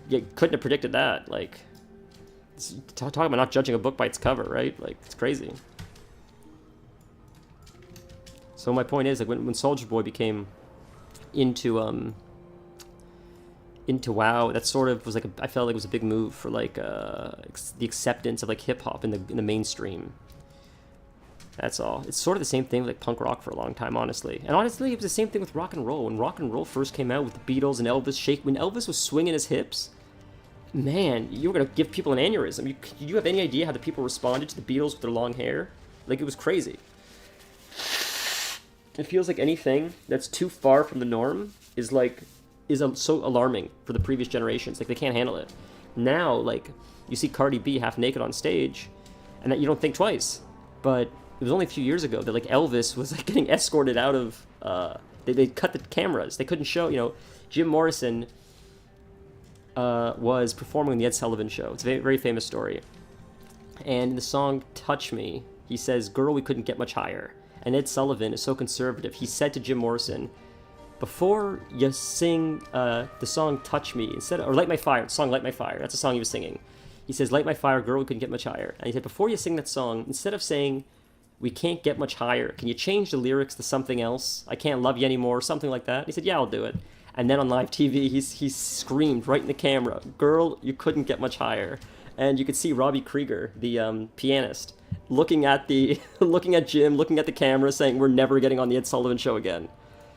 You couldn't have predicted that. Like, talk about not judging a book by its cover, right? Like, it's crazy. So my point is, like, when Soulja Boy became into WoW, that sort of was like I felt like it was a big move for, like, the acceptance of, like, hip hop in the mainstream. That's all. It's sort of the same thing with, like, punk rock for a long time, honestly. And honestly, it was the same thing with rock and roll. When rock and roll first came out with the Beatles and Elvis, when Elvis was swinging his hips, man, you were gonna give people an aneurysm. You have any idea how the people responded to the Beatles with their long hair? Like, it was crazy. It feels like anything that's too far from the norm is so alarming for the previous generations. Like, they can't handle it. Now, like, you see Cardi B half naked on stage, and that you don't think twice. But it was only a few years ago that, like, Elvis was, like, getting escorted out of. They cut the cameras. They couldn't show. You know, Jim Morrison was performing on the Ed Sullivan Show. It's a very, very famous story. And in the song "Touch Me," he says, "Girl, we couldn't get much higher." And Ed Sullivan is so conservative. He said to Jim Morrison, before you sing the song "Touch Me," or "Light My Fire," the song "Light My Fire," that's the song he was singing. He says, "Light my fire, girl, we couldn't get much higher." And he said, before you sing that song, instead of saying, "We can't get much higher," can you change the lyrics to something else? "I can't love you anymore," something like that. He said, "Yeah, I'll do it." And then on live TV, he screamed right in the camera, "Girl, you couldn't get much higher." And you could see Robbie Krieger, the pianist, looking at Jim, looking at the camera, saying, "We're never getting on the Ed Sullivan Show again."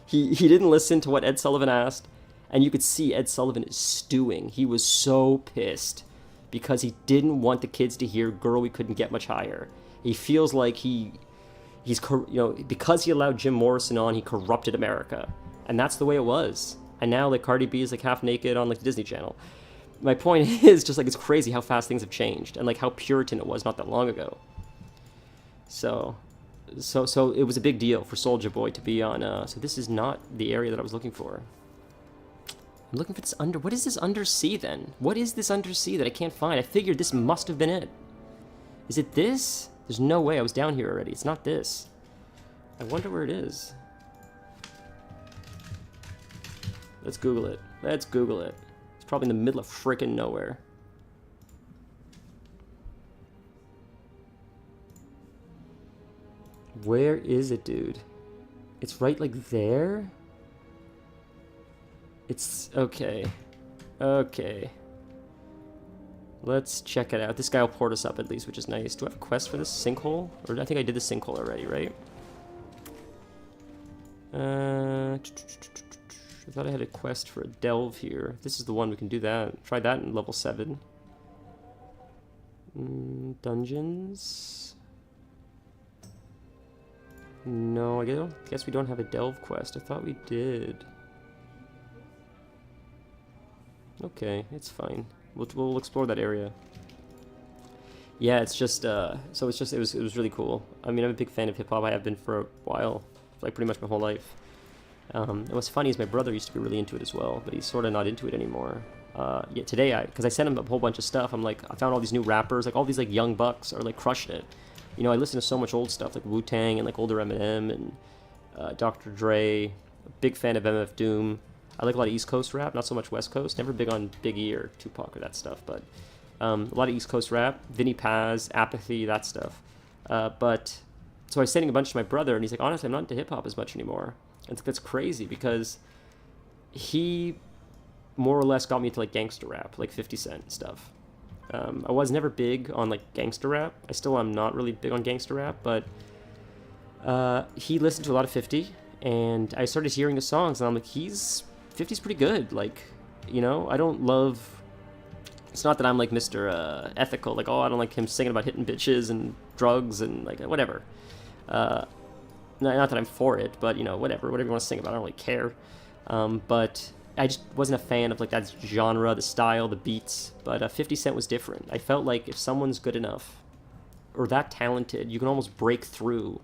He didn't listen to what Ed Sullivan asked, and you could see Ed Sullivan is stewing. He was so pissed because he didn't want the kids to hear "Girl, we couldn't get much higher." He feels like he's because he allowed Jim Morrison on, he corrupted America, and that's the way it was. And now, like, Cardi B is, like, half naked on, like, the Disney Channel. My point is just, like, it's crazy how fast things have changed, and, like, how Puritan it was not that long ago. So, So it was a big deal for Soldier Boy to be on. So this is not the area that I was looking for. I'm looking for this under. What is this undersea then? What is this undersea that I can't find? I figured this must have been it. Is it this? There's no way. I was down here already. It's not this. I wonder where it is. Let's Google it. Let's Google it. It's probably in the middle of frickin' nowhere. Where is it, dude? It's right like there? It's okay. Okay. Let's check it out. This guy will port us up at least, which is nice. Do I have a quest for this sinkhole? Or I think I did the sinkhole already, right? I thought I had a quest for a delve here. If this is the one, we can do that. Try that in level 7. Dungeons? No, I guess we don't have a delve quest. I thought we did. Okay, it's fine. We'll explore that area. Yeah, it's just so it was really cool. I mean, I'm a big fan of hip hop. I have been for a while, like pretty much my whole life. And what's funny is my brother used to be really into it as well, but he's sort of not into it anymore. Yeah, today because I sent him a whole bunch of stuff. I'm like, I found all these new rappers, like all these like young bucks are like crushing it. You know, I listen to so much old stuff like Wu-Tang and like older Eminem and Dr. Dre. A big fan of MF Doom. I like a lot of East Coast rap, not so much West Coast. Never big on Big E or Tupac or that stuff, but a lot of East Coast rap. Vinnie Paz, Apathy, that stuff. But so I was sending a bunch to my brother, and he's like, honestly, I'm not into hip hop as much anymore. And that's crazy because he more or less got me into like gangster rap, like 50 Cent stuff. I was never big on like gangster rap. I still am not really big on gangster rap, but he listened to a lot of 50, and I started hearing the songs, and I'm like, 50's pretty good. Like, you know, I don't love. It's not that I'm like Mr. Ethical, like, oh, I don't like him singing about hitting bitches and drugs and like whatever. Not that I'm for it, but you know, whatever you want to sing about, I don't really care. But I just wasn't a fan of like that genre, the style, the beats. But 50 Cent was different. I felt like if someone's good enough or that talented, you can almost break through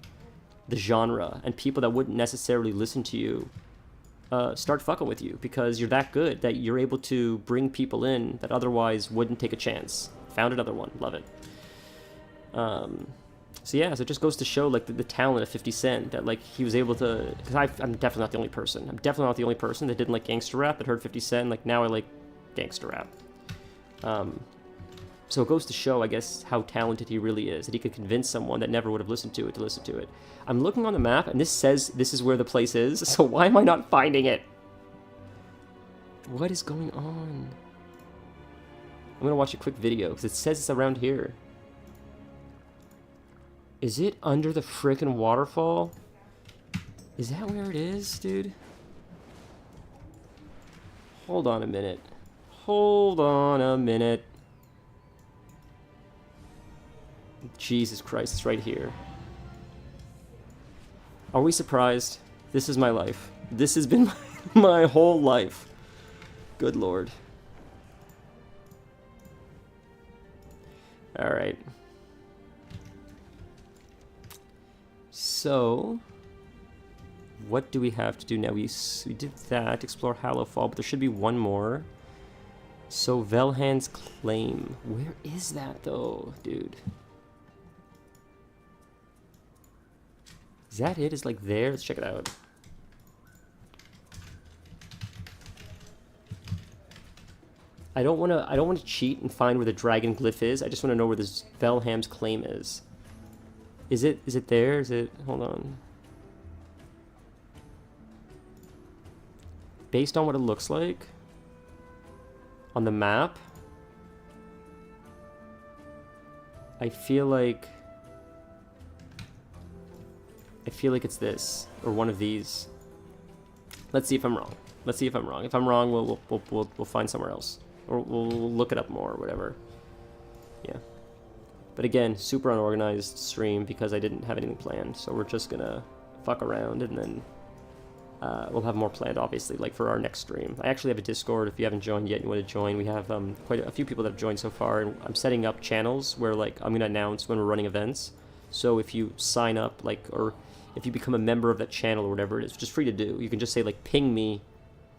the genre, and people that wouldn't necessarily listen to you start fucking with you because you're that good that you're able to bring people in that otherwise wouldn't take a chance. Found another one. Love it. So yeah, so it just goes to show like the talent of 50 Cent, that like he was able to, because I'm definitely not the only person. I'm definitely not the only person that didn't like gangster rap, that heard 50 Cent. Like now I like gangster rap. So it goes to show, I guess, how talented he really is, that he could convince someone that never would have listened to it to listen to it. I'm looking on the map, and this says this is where the place is, so why am I not finding it? What is going on? I'm gonna watch a quick video, because it says it's around here. Is it under the frickin' waterfall? Is that where it is, dude? Hold on a minute. Hold on a minute. Jesus Christ, it's right here. Are we surprised? This is my life. This has been my whole life. Good Lord. Alright. So, what do we have to do now? We did that, explore Hallowfall, but there should be one more. So, Velhand's Claim. Where is that, though, dude? Is that it? Is like there? Let's check it out. I don't want to cheat and find where the dragon glyph is. I just want to know where this Velham's Claim is. Is it there? Is it? Hold on. Based on what it looks like on the map, I feel like it's this or one of these. Let's see if I'm wrong. Let's see if I'm wrong. If I'm wrong, we'll find somewhere else, or we'll look it up more or whatever. Yeah. But again, super unorganized stream because I didn't have anything planned. So we're just gonna fuck around, and then we'll have more planned, obviously, like for our next stream. I actually have a Discord. If you haven't joined yet and you want to join, we have quite a few people that have joined so far, and I'm setting up channels where like I'm gonna announce when we're running events. So if you sign up, like, or if you become a member of that channel or whatever it is, which is free to do, you can just say, like, ping me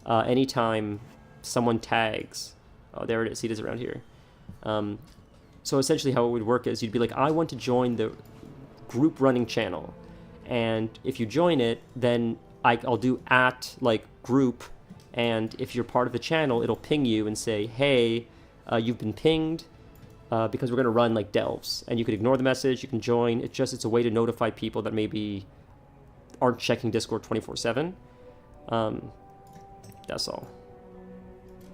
anytime someone tags. Oh, there it is. See, it is around here. So essentially how it would work is you'd be like, I want to join the group running channel. And if you join it, then I'll do @ like group. And if you're part of the channel, it'll ping you and say, hey, you've been pinged because we're going to run like delves. And you can ignore the message. You can join. It's a way to notify people that maybe aren't checking Discord 24/7. That's all.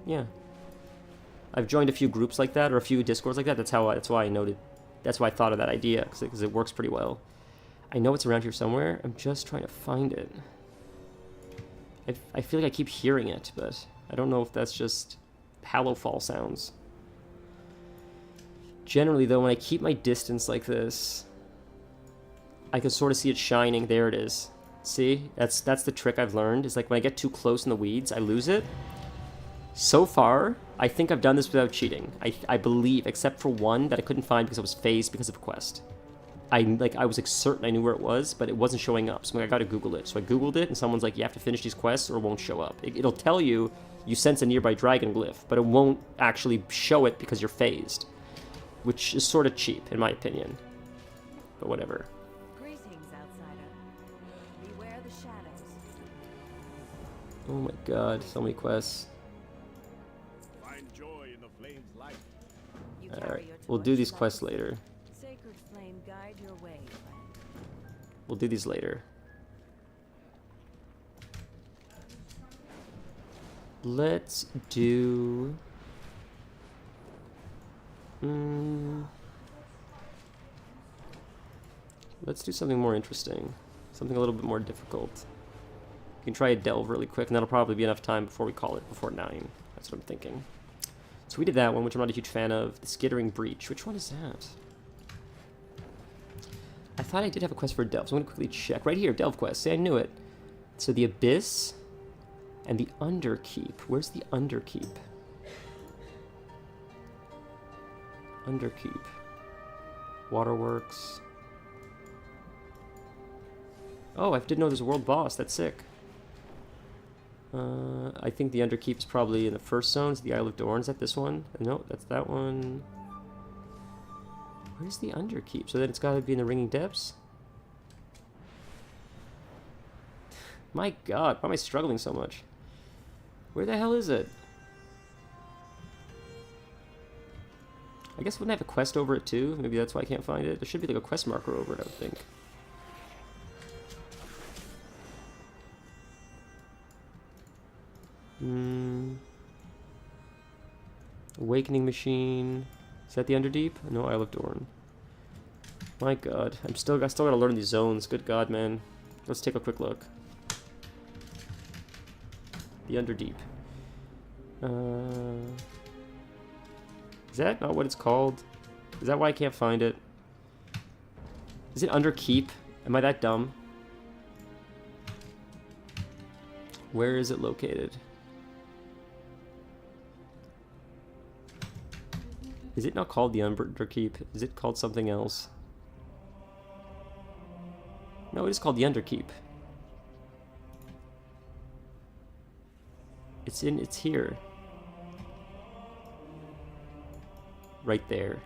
Yeah. I've joined a few groups like that, or a few Discords like that. That's why I thought of that idea, because it works pretty well. I know it's around here somewhere. I'm just trying to find it. I feel like I keep hearing it, but I don't know if that's just Hallowfall sounds. Generally, though, when I keep my distance like this, I can sort of see it shining. There it is. See? That's the trick I've learned. Is like when I get too close in the weeds, I lose it. So far, I think I've done this without cheating. I believe, except for one that I couldn't find because I was phased because of a quest. I was like certain I knew where it was, but it wasn't showing up. So I'm like, I gotta Google it. So I Googled it, and someone's like, you have to finish these quests or it won't show up. It'll tell you sense a nearby dragon glyph, but it won't actually show it because you're phased. Which is sort of cheap, in my opinion. But whatever. Greetings, outsider. Beware the shadows. Oh my god, so many quests. Find joy in the flame's light. You carry Alright, your we'll do torch, these let quests the later. Sacred flame guide your way, friend. We'll do these later. Let's do... Let's do something more interesting. Something a little bit more difficult. We can try a delve really quick, and that'll probably be enough time before we call it, before 9. That's what I'm thinking. So we did that one, which I'm not a huge fan of. The Skittering Breach. Which one is that? I thought I did have a quest for a delve, so I'm going to quickly check. Right here, delve quest. See, I knew it. So the Abyss and the Underkeep. Where's the Underkeep? Underkeep. Waterworks. Oh, I didn't know there's a world boss. That's sick. I think the Underkeep is probably in the first zone. Is the Isle of Dorn? Is that this one? No, that's that one. Where's the Underkeep? So then it's got to be in the Ringing Depths? My god, why am I struggling so much? Where the hell is it? I guess wouldn't I have a quest over it too? Maybe that's why I can't find it. There should be like a quest marker over it, I would think. Awakening Machine. Is that the Underdeep? No, Isle of Dorn. My god. I still gotta learn these zones. Good god, man. Let's take a quick look. The Underdeep. Is that not what it's called? Is that why I can't find it? Is it Underkeep? Am I that dumb? Where is it located? Is it not called the Underkeep? Is it called something else? No, it is called the Underkeep. It's here. Right there.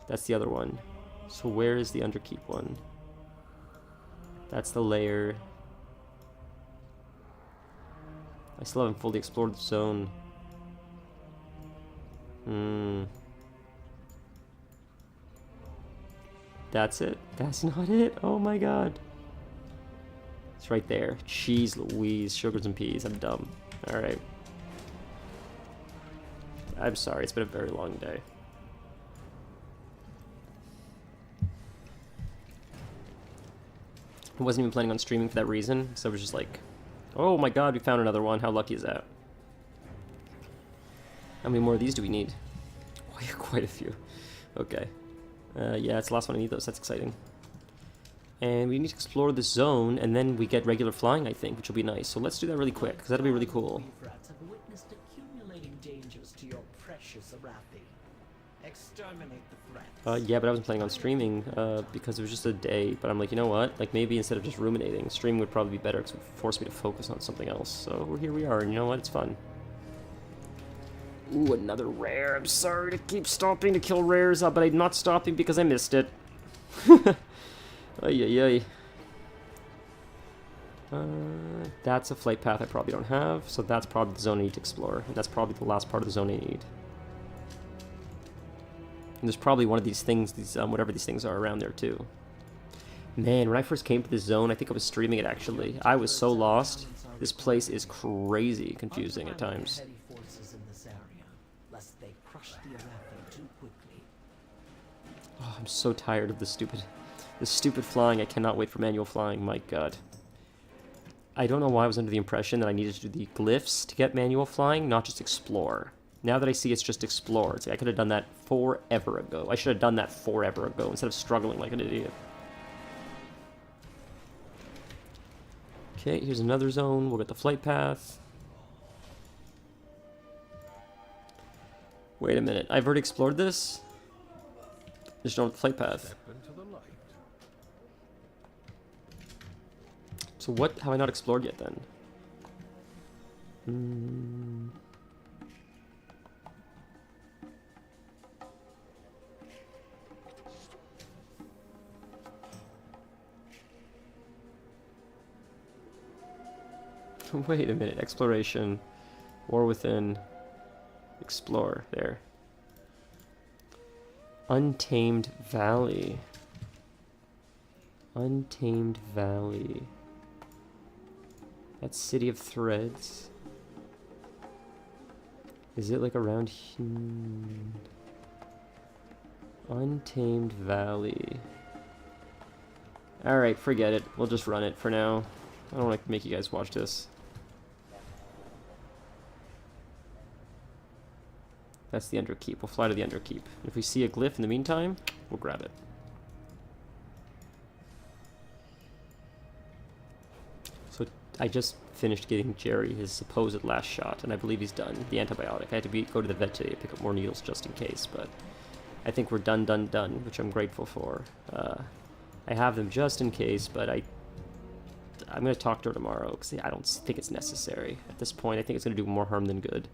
That's the other one. So where is the Underkeep one? That's the layer. I still haven't fully explored the zone. That's it? That's not it? Oh my god. It's right there. Cheese Louise, sugars and peas. I'm dumb. Alright. I'm sorry, it's been a very long day. I wasn't even planning on streaming for that reason, so I was just like, oh my god, we found another one. How lucky is that? How many more of these do we need? Quite a few. Okay. Yeah, it's the last one I need those. That's exciting. And we need to explore the zone, and then we get regular flying, I think, which will be nice. So let's do that really quick, because that'll be really cool. Weaverats have witnessed accumulating dangers to your precious Arathi. Exterminate the threat. Yeah, but I wasn't planning on streaming because it was just a day. But I'm like, you know what? Like maybe instead of just ruminating, streaming would probably be better because it would force me to focus on something else. So here we are, and you know what? It's fun. Ooh, another rare. I'm sorry to keep stopping to kill rares, but I'm not stopping because I missed it. Ay. That's a flight path I probably don't have, so that's probably the zone I need to explore, and that's probably the last part of the zone I need. And there's probably one of these things, these whatever these things are around there too. Man, when I first came to this zone, I think I was streaming it actually. I was so lost. This place is crazy confusing at times. Heavy forces in this area, lest they crush the Arathi too quickly. Oh, I'm so tired of this stupid flying. I cannot wait for manual flying. My God. I don't know why I was under the impression that I needed to do the glyphs to get manual flying, not just explore. Now that I see it's just explore, it's like I could have done that forever ago. I should have done that forever ago instead of struggling like an idiot. Okay, here's another zone. We'll get the flight path. Wait a minute. I've already explored this? There's no flight path. Step into the light. So what have I not explored yet then? Wait a minute. Exploration. War Within. Explore. There. Untamed Valley. Untamed Valley. That's City of Threads. Is it like around here? Untamed Valley. Alright, forget it. We'll just run it for now. I don't want to make you guys watch this. That's the Underkeep. We'll fly to the Underkeep. If we see a glyph in the meantime, we'll grab it. So I just finished getting Jerry his supposed last shot, and I believe he's done. The antibiotic. I had to go to the vet today to pick up more needles just in case, but I think we're done, which I'm grateful for. I have them just in case, but I'm going to talk to her tomorrow, because I don't think it's necessary. At this point, I think it's going to do more harm than good.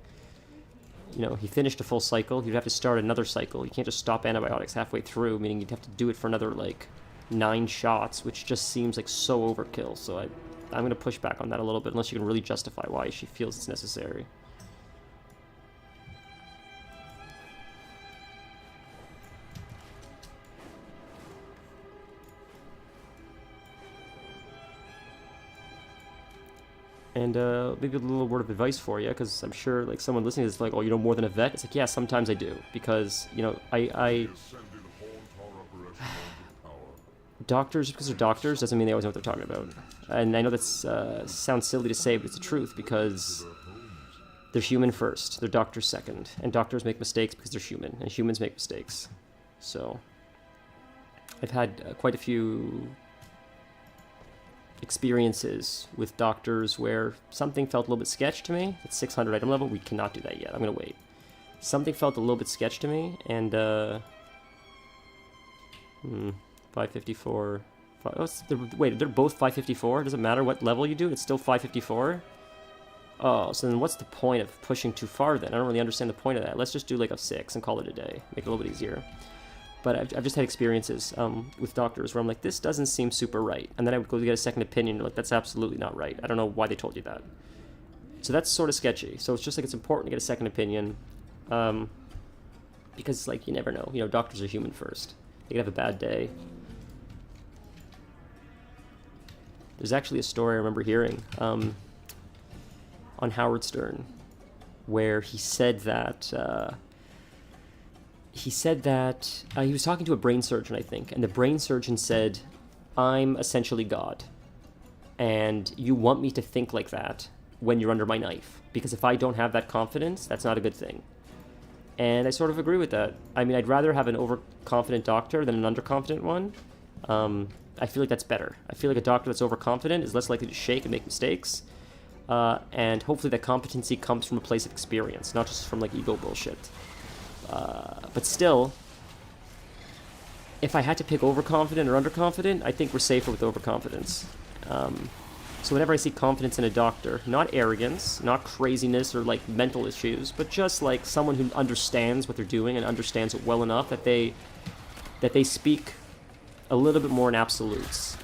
You know, he finished a full cycle. You'd have to start another cycle. You can't just stop antibiotics halfway through, meaning you'd have to do it for another, like, 9 shots, which just seems like so overkill. So I'm going to push back on that a little bit, unless you can really justify why she feels it's necessary. And maybe a little word of advice for you, because I'm sure like someone listening is like, oh, you know more than a vet? It's like, yeah, sometimes I do, because, you know, doctors, just because they're doctors doesn't mean they always know what they're talking about. And I know that sounds silly to say, but it's the truth, because they're human first, they're doctors second, and doctors make mistakes because they're human, and humans make mistakes. So I've had quite a few experiences with doctors where something felt a little bit sketch to me. At 600 item level, we cannot do that yet. I'm gonna wait. Something felt a little bit sketch to me, and 554. Wait, they're both 554. Does it matter what level you do? It's still 554. Oh, so then what's the point of pushing too far then? I don't really understand the point of that. Let's just do like a 6 and call it a day. Make it a little bit easier. But I've just had experiences with doctors where I'm like, this doesn't seem super right. And then I would go get a second opinion, and like, that's absolutely not right. I don't know why they told you that. So that's sort of sketchy. So it's just like, it's important to get a second opinion. Because like, you never know. You know, doctors are human first. They could have a bad day. There's actually a story I remember hearing on Howard Stern where he said that... he was talking to a brain surgeon, I think, and the brain surgeon said, I'm essentially God, and you want me to think like that when you're under my knife, because if I don't have that confidence, that's not a good thing. And I sort of agree with that. I mean, I'd rather have an overconfident doctor than an underconfident one. I feel like that's better. I feel like a doctor that's overconfident is less likely to shake and make mistakes, and hopefully that competency comes from a place of experience, not just from like ego bullshit. But still, if I had to pick overconfident or underconfident, I think we're safer with overconfidence. So whenever I see confidence in a doctor, not arrogance, not craziness or like mental issues, but just like someone who understands what they're doing and understands it well enough that they speak a little bit more in absolutes.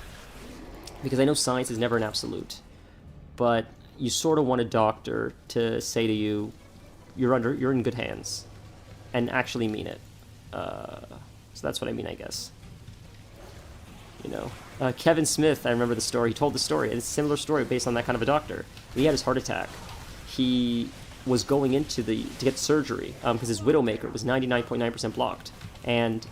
Because I know science is never an absolute, but you sort of want a doctor to say to you, you're in good hands, and actually mean it. So that's what I mean, I guess. You know, Kevin Smith, I remember the story. He told the story. It's a similar story based on that kind of a doctor. When he had his heart attack, he was going into to get surgery because his widowmaker was 99.9% blocked, and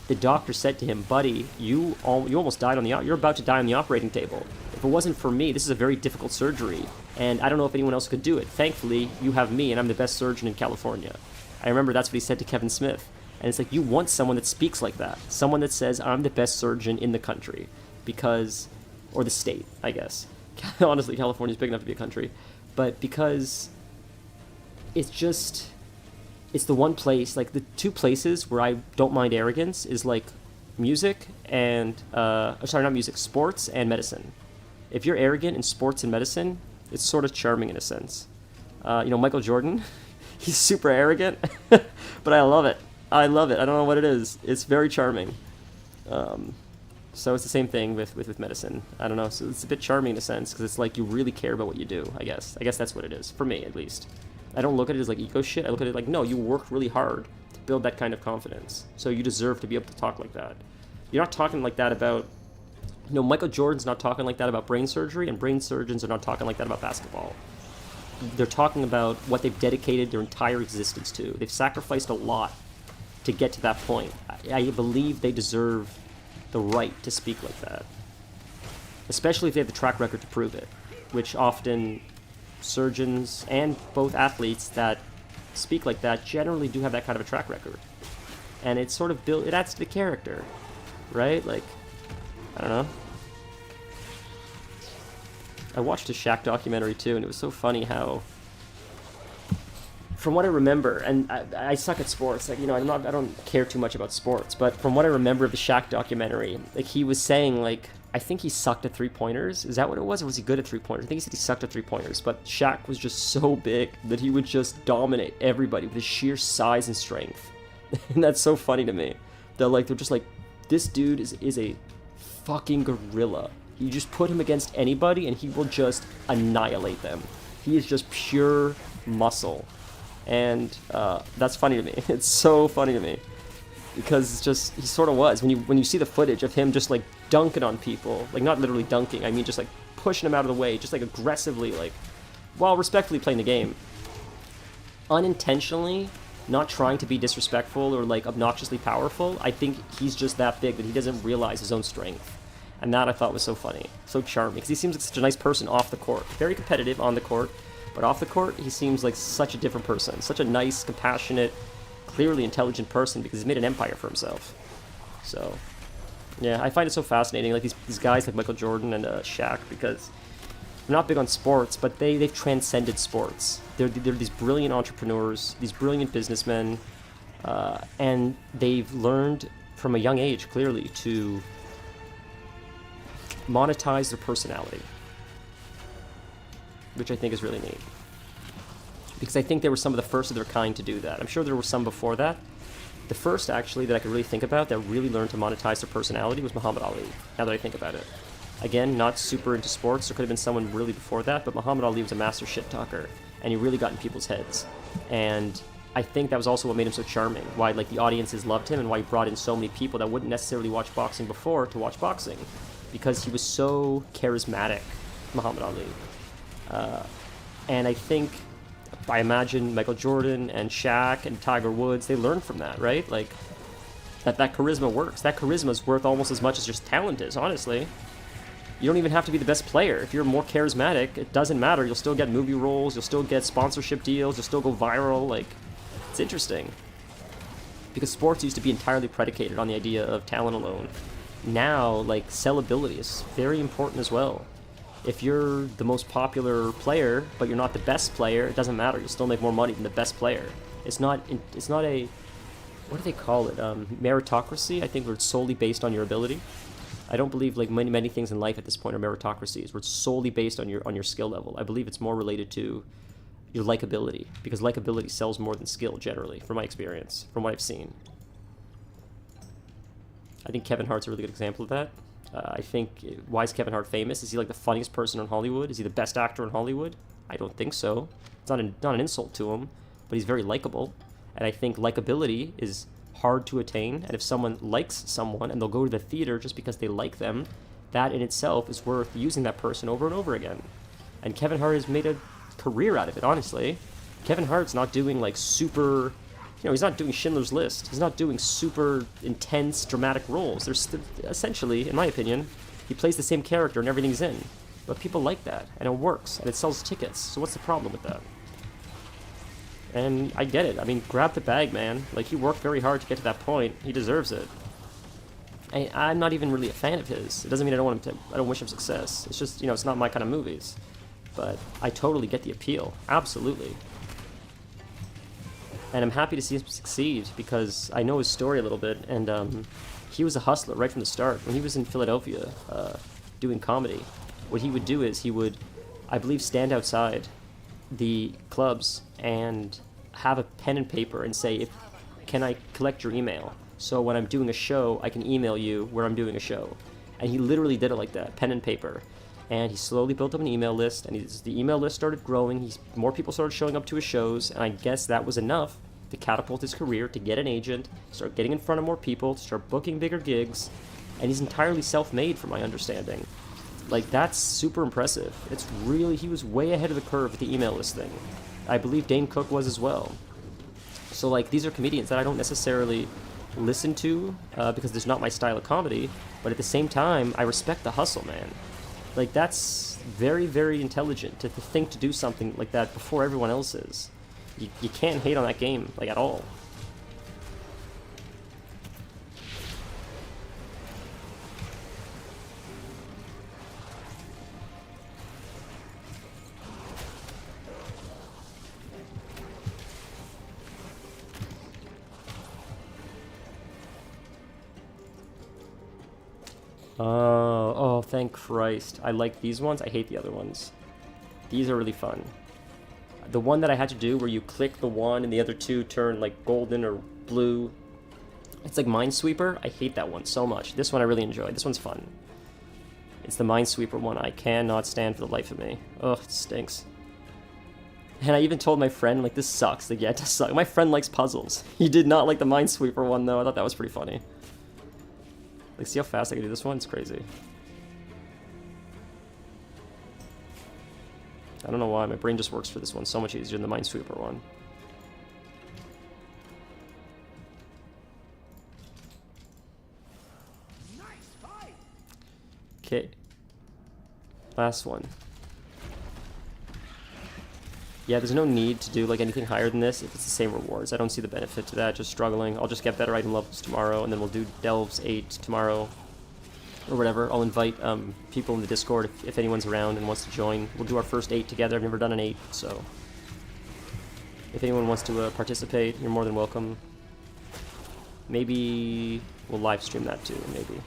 the doctor said to him, "Buddy, you almost died you're about to die on the operating table. If it wasn't for me, this is a very difficult surgery, and I don't know if anyone else could do it. Thankfully, you have me, and I'm the best surgeon in California." I remember that's what he said to Kevin Smith. And it's like, you want someone that speaks like that. Someone that says, I'm the best surgeon in the country. Because, or the state, I guess. Honestly, California's big enough to be a country. But because it's the one place, like the two places where I don't mind arrogance is like music and, sports and medicine. If you're arrogant in sports and medicine, it's sort of charming in a sense. Michael Jordan, he's super arrogant, but I love it. I love it. I don't know what it is. It's very charming. So it's the same thing with medicine. I don't know. So it's a bit charming in a sense because it's like you really care about what you do, I guess. I guess that's what it is, for me at least. I don't look at it as like ego shit. I look at it like, no, you worked really hard to build that kind of confidence. So you deserve to be able to talk like that. You're not talking like that about... Michael Jordan's not talking like that about brain surgery, and brain surgeons are not talking like that about basketball. They're talking about what they've dedicated their entire existence to. They've sacrificed a lot to get to that point. I believe they deserve the right to speak like that, especially if they have the track record to prove it, which often surgeons and both athletes that speak like that generally do have that kind of a track record. And it sort of it adds to the character, right? Like, I don't know. I watched a Shaq documentary too, and it was so funny how, from what I remember, and I suck at sports, like, I don't care too much about sports, but from what I remember of the Shaq documentary, like, he was saying, like, I think he sucked at three-pointers. Is that what it was, or was he good at three-pointers? I think he said he sucked at three-pointers, but Shaq was just so big that he would just dominate everybody with his sheer size and strength. And that's so funny to me. They're just like, this dude is a fucking gorilla. You just put him against anybody and he will just annihilate them. He is just pure muscle. And that's funny to me. It's so funny to me. Because it's just, he sort of was. When you see the footage of him just like dunking on people, like not literally dunking, I mean just like pushing them out of the way, just like aggressively, like, while respectfully playing the game. Unintentionally, not trying to be disrespectful or like obnoxiously powerful, I think he's just that big that he doesn't realize his own strength. And that I thought was so funny, so charming, because he seems like such a nice person off the court. Very competitive on the court, but off the court, he seems like such a different person. Such a nice, compassionate, clearly intelligent person, because he's made an empire for himself. So, yeah, I find it so fascinating, like these guys like Michael Jordan and Shaq, because they're not big on sports, but they've transcended sports. They're these brilliant entrepreneurs, these brilliant businessmen, and they've learned from a young age, clearly, to monetize their personality, which I think is really neat. Because I think they were some of the first of their kind to do that. I'm sure there were some before that. The first, actually, that I could really think about that really learned to monetize their personality was Muhammad Ali, now that I think about it. Again, not super into sports. There could have been someone really before that, but Muhammad Ali was a master shit talker, and he really got in people's heads. And I think that was also what made him so charming, why like the audiences loved him, and why he brought in so many people that wouldn't necessarily watch boxing before to watch boxing. Because he was so charismatic, Muhammad Ali. And I imagine Michael Jordan and Shaq and Tiger Woods, they learned from that, right? Like, that charisma works. That charisma is worth almost as much as just talent is, honestly. You don't even have to be the best player. If you're more charismatic, it doesn't matter. You'll still get movie roles, you'll still get sponsorship deals, you'll still go viral. Like, it's interesting. Because sports used to be entirely predicated on the idea of talent alone. Now, like, sellability is very important as well. If you're the most popular player, but you're not the best player, it doesn't matter. You'll still make more money than the best player. It's not a, what do they call it? Meritocracy. I think where it's solely based on your ability. I don't believe like many things in life at this point are meritocracies, where it's solely based on your skill level. I believe it's more related to your likability, because likability sells more than skill generally, from my experience, from what I've seen. I think Kevin Hart's a really good example of that. I think, why is Kevin Hart famous? Is he like the funniest person in Hollywood? Is he the best actor in Hollywood? I don't think so. It's not an insult to him, but he's very likable. And I think likability is hard to attain. And if someone likes someone and they'll go to the theater just because they like them, that in itself is worth using that person over and over again. And Kevin Hart has made a career out of it, honestly. Kevin Hart's not doing like super, he's not doing Schindler's List. He's not doing super intense, dramatic roles. There's essentially, in my opinion, he plays the same character in everything he's in. But people like that, and it works, and it sells tickets. So what's the problem with that? And I get it. I mean, grab the bag, man. Like, he worked very hard to get to that point. He deserves it. I'm not even really a fan of his. It doesn't mean I don't wish him success. It's just, it's not my kind of movies. But I totally get the appeal. Absolutely. And I'm happy to see him succeed, because I know his story a little bit, and he was a hustler right from the start. When he was in Philadelphia doing comedy, what he would do is he would, I believe, stand outside the clubs and have a pen and paper and say, can I collect your email? So when I'm doing a show, I can email you where I'm doing a show. And he literally did it like that, pen and paper. And he slowly built up an email list, and the email list started growing. More people started showing up to his shows, and I guess that was enough to catapult his career, to get an agent, start getting in front of more people, to start booking bigger gigs. And he's entirely self-made, from my understanding. Like, that's super impressive. He was way ahead of the curve with the email list thing. I believe Dane Cook was as well. So, like, these are comedians that I don't necessarily listen to because it's not my style of comedy, but at the same time, I respect the hustle, man. Like, that's very, very intelligent to think to do something like that before everyone else is. You can't hate on that game, like, at all. Oh, thank Christ. I like these ones. I hate the other ones. These are really fun. The one that I had to do where you click the one and the other two turn like golden or blue. It's like Minesweeper. I hate that one so much. This one I really enjoy. This one's fun. It's the Minesweeper one. I cannot stand for the life of me. Ugh, it stinks. And I even told my friend, like, this sucks. Like, yeah, it does suck. My friend likes puzzles. He did not like the Minesweeper one, though. I thought that was pretty funny. Like, see how fast I can do this one? It's crazy. I don't know why. My brain just works for this one so much easier than the Minesweeper one. Okay. Last one. Yeah, there's no need to do like anything higher than this if it's the same rewards. I don't see the benefit to that, just struggling. I'll just get better item levels tomorrow, and then we'll do Delves 8 tomorrow, or whatever. I'll invite people in the Discord if anyone's around and wants to join. We'll do our first 8 together. I've never done an 8, so if anyone wants to participate, you're more than welcome. Maybe we'll live stream that too, maybe.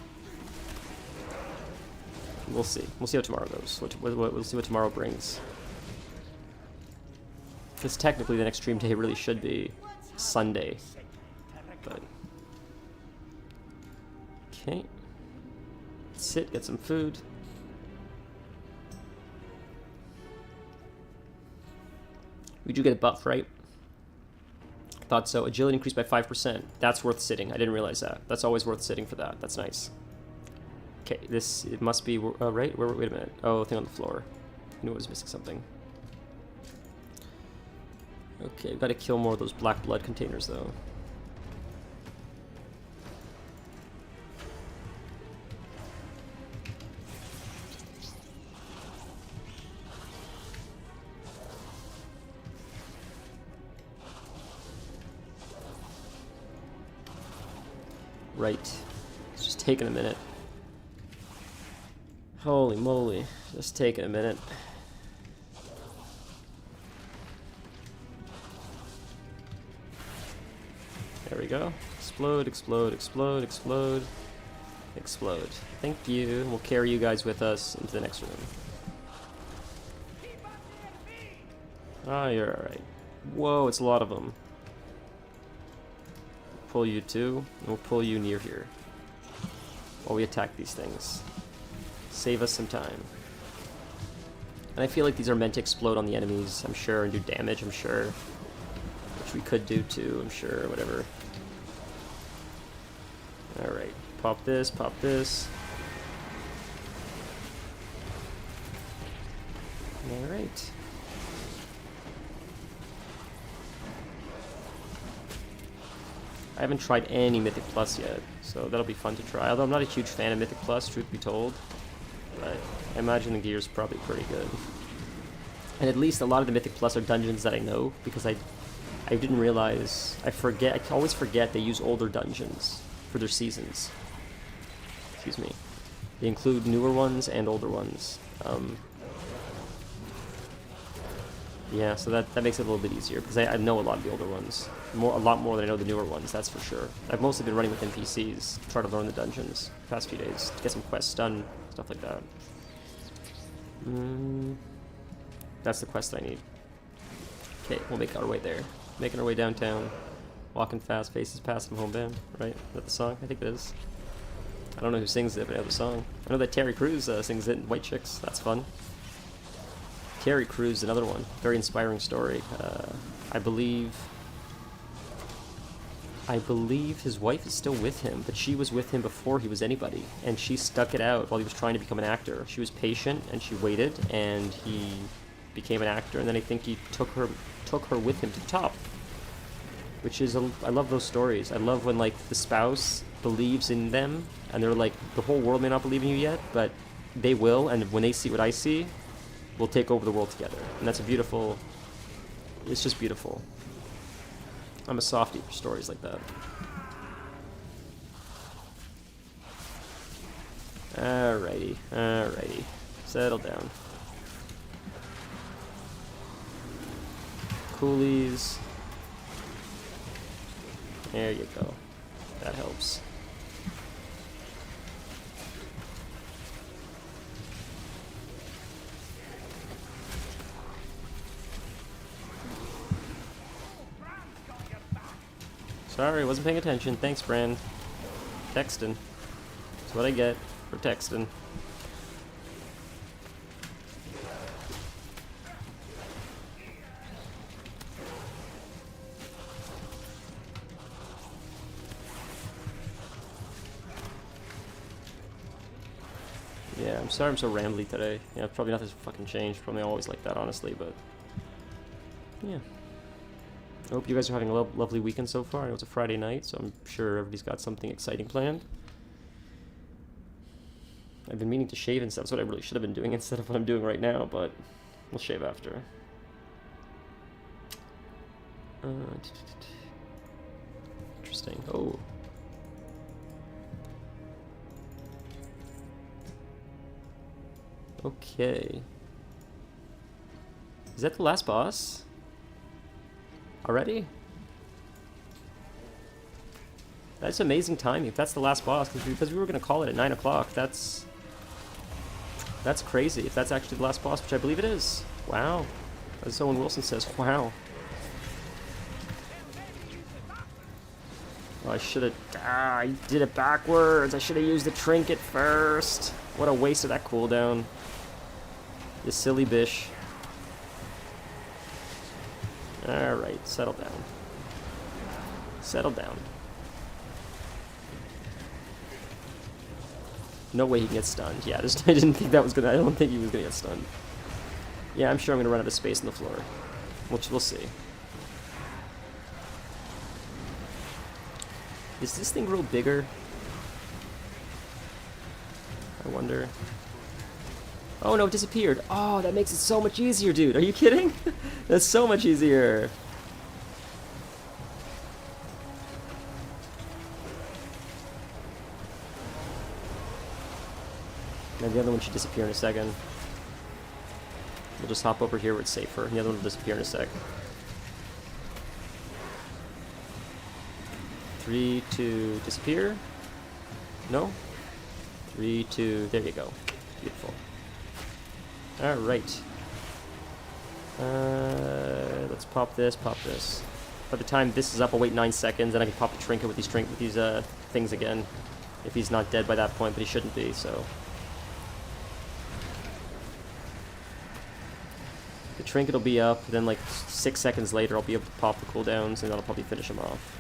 We'll see. We'll see how tomorrow goes. We'll see what tomorrow brings. Because technically the next stream day really should be Sunday. But okay. Sit, get some food. We do get a buff, right? Thought so. Agility increased by 5%. That's worth sitting. I didn't realize that. That's always worth sitting for that. That's nice. Okay, it must be, right? Wait a minute. Oh, thing on the floor. I knew I was missing something. Okay, we've got to kill more of those black blood containers, though. Right. It's just taking a minute. Holy moly. Just taking a minute. There we go. Explode, explode, explode, explode, explode. Thank you. We'll carry you guys with us into the next room. Ah, you're alright. Whoa, it's a lot of them. Pull you too, and we'll pull you near here while we attack these things. Save us some time. And I feel like these are meant to explode on the enemies, I'm sure, and do damage, I'm sure. Which we could do too, I'm sure, whatever. Alright, pop this, pop this. Alright. I haven't tried any Mythic Plus yet, so that'll be fun to try. Although I'm not a huge fan of Mythic Plus, truth be told. But I imagine the gear's probably pretty good. And at least a lot of the Mythic Plus are dungeons that I know, because I didn't realize, I always forget they use older dungeons for their seasons. Excuse me. They include newer ones and older ones. Yeah, so that makes it a little bit easier, because I know a lot of the older ones. A lot more than I know the newer ones, that's for sure. I've mostly been running with NPCs, trying to learn the dungeons the past few days, to get some quests done, stuff like that. That's the quest I need. Okay, we'll make our way there. Making our way downtown. Walking fast, faces past from home band, right? Is that the song? I think it is. I don't know who sings it, but I know the song. I know that Terry Crews sings it in White Chicks. That's fun. Terry Crews, another one. Very inspiring story. I believe his wife is still with him, but she was with him before he was anybody, and she stuck it out while he was trying to become an actor. She was patient, and she waited, and he became an actor, and then I think he took her with him to the top. Which is, I love those stories. I love when, like, the spouse believes in them, and they're like, the whole world may not believe in you yet, but they will, and when they see what I see, we'll take over the world together. And that's a beautiful, it's just beautiful. I'm a softie for stories like that. Alrighty, alrighty. Settle down. Coolies. There you go. That helps. Sorry, wasn't paying attention. Thanks, Bran. Texting. That's what I get for texting. Yeah, I'm sorry I'm so rambly today. Yeah, probably nothing's fucking changed. Probably always like that, honestly, but yeah. I hope you guys are having a lovely weekend so far. I know it's a Friday night, so I'm sure everybody's got something exciting planned. I've been meaning to shave and stuff. That's what I really should have been doing instead of what I'm doing right now, but we'll shave after. Interesting. Oh. Okay. Is that the last boss? Already? That's amazing timing. If that's the last boss, because we were going to call it at 9 o'clock. That's crazy. If that's actually the last boss, which I believe it is. Wow. As Owen Wilson says, wow. Oh, I should have... I did it backwards. I should have used the trinket first. What a waste of that cooldown. You silly bish. Alright, settle down. Settle down. No way he can get stunned. Yeah, I didn't think that was gonna... I don't think he was gonna get stunned. Yeah, I'm sure I'm gonna run out of space on the floor. Which we'll see. Is this thing grow bigger? I wonder. Oh no, it disappeared. Oh, that makes it so much easier, dude. Are you kidding? That's so much easier. Now the other one should disappear in a second. We'll just hop over here where it's safer. And the other one will disappear in a sec. 3, 2, disappear. No? 3, 2, there you go. Beautiful. Alright. Let's pop this, pop this. By the time this is up, I'll wait 9 seconds, and I can pop the trinket with these things again. If he's not dead by that point, but he shouldn't be, so. The trinket will be up, then like 6 seconds later I'll be able to pop the cooldowns, and that'll probably finish him off.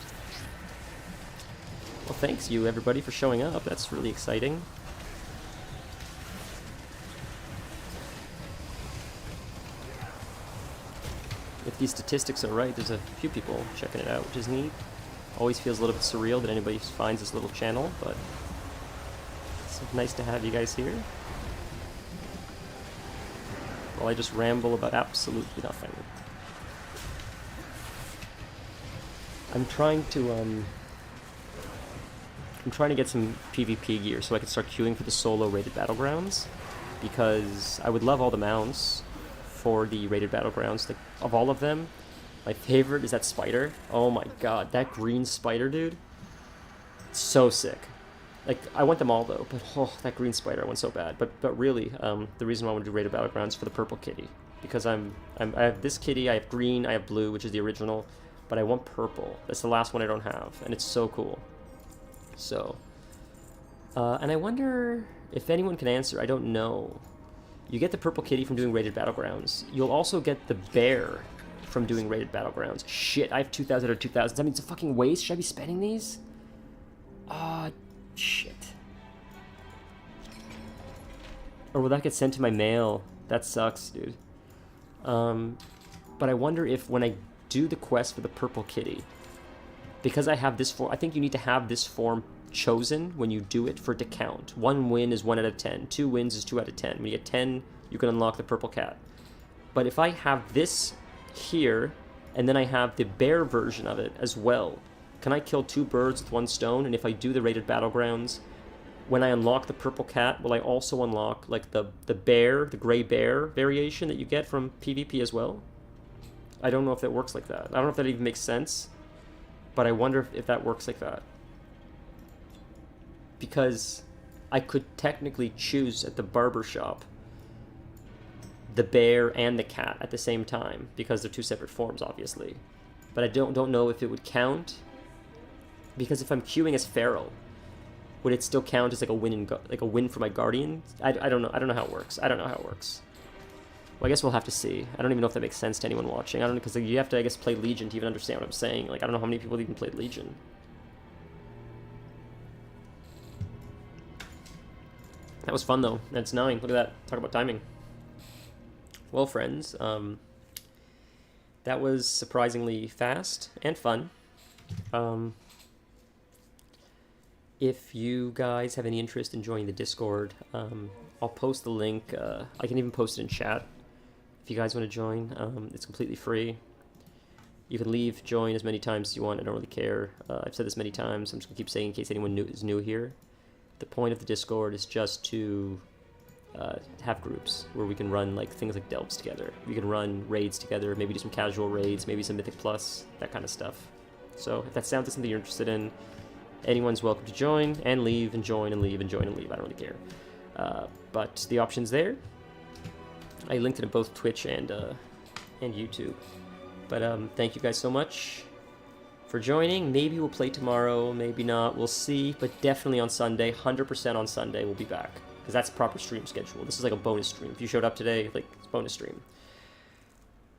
Well, thanks you everybody for showing up, that's really exciting. If these statistics are right, there's a few people checking it out, which is neat. Always feels a little bit surreal that anybody finds this little channel, but it's nice to have you guys here. While I just ramble about absolutely nothing. I'm trying to get some PvP gear so I can start queuing for the solo rated battlegrounds, because I would love all the mounts for the rated battlegrounds. Like, of all of them, my favorite is that spider. Oh my god, that green spider, dude. It's so sick. Like, I want them all though, but oh, that green spider I want so bad. But really, the reason why I want to do rated battlegrounds for the purple kitty, because I have this kitty, I have green, I have blue, which is the original, but I want purple. That's the last one I don't have, and it's so cool. So, and I wonder if anyone can answer. I don't know. You get the purple kitty from doing rated battlegrounds. You'll also get the bear from doing rated battlegrounds. Shit, I have 2,000 or 2,000. That means it's a fucking waste. Should I be spending these? Shit. Or will that get sent to my mail? That sucks, dude. But I wonder if when I do the quest for the purple kitty, because I have this form, I think you need to have this form chosen when you do it for it to count. 1 win is 1 out of 10. 2 wins is 2 out of 10. When you get 10, you can unlock the purple cat. But if I have this here, and then I have the bear version of it as well, can I kill 2 birds with 1 stone? And if I do the rated battlegrounds, when I unlock the purple cat, will I also unlock like the bear, the gray bear variation that you get from PvP as well? I don't know if that works like that. I don't know if that even makes sense, but I wonder if that works like that. Because I could technically choose at the barber shop the bear and the cat at the same time, because they're 2 separate forms, obviously. But I don't know if it would count, because if I'm queuing as feral, would it still count as like a win for my guardian? I don't know. I don't know how it works. I don't know how it works. Well, I guess we'll have to see. I don't even know if that makes sense to anyone watching. I don't know, because you have to, I guess, play Legion to even understand what I'm saying. Like, I don't know how many people even played Legion. That was fun, though. That's 9. Look at that. Talk about timing. Well, friends, that was surprisingly fast and fun. If you guys have any interest in joining the Discord, I'll post the link. I can even post it in chat if you guys want to join. It's completely free. You can leave, join as many times as you want. I don't really care. I've said this many times. I'm just going to keep saying in case anyone is new here. The point of the Discord is just to have groups where we can run like things like delves together. We can run raids together, maybe do some casual raids, maybe some Mythic Plus, that kind of stuff. So if that sounds like something you're interested in, anyone's welcome to join and leave and join and leave and join and leave. I don't really care. But the option's there. I linked it in both Twitch and YouTube. But thank you guys so much for joining. Maybe we'll play tomorrow, maybe not, we'll see, but definitely on Sunday, 100% on Sunday we'll be back, because that's a proper stream schedule. This is like a bonus stream. If you showed up today, like, it's a bonus stream.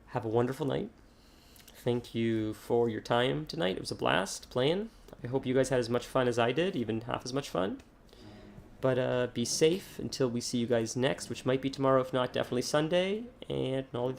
Have a wonderful night. Thank you for your time tonight. It was a blast playing. I hope you guys had as much fun as I did, even half as much fun. But be safe until we see you guys next, which might be tomorrow, if not, definitely Sunday, and all of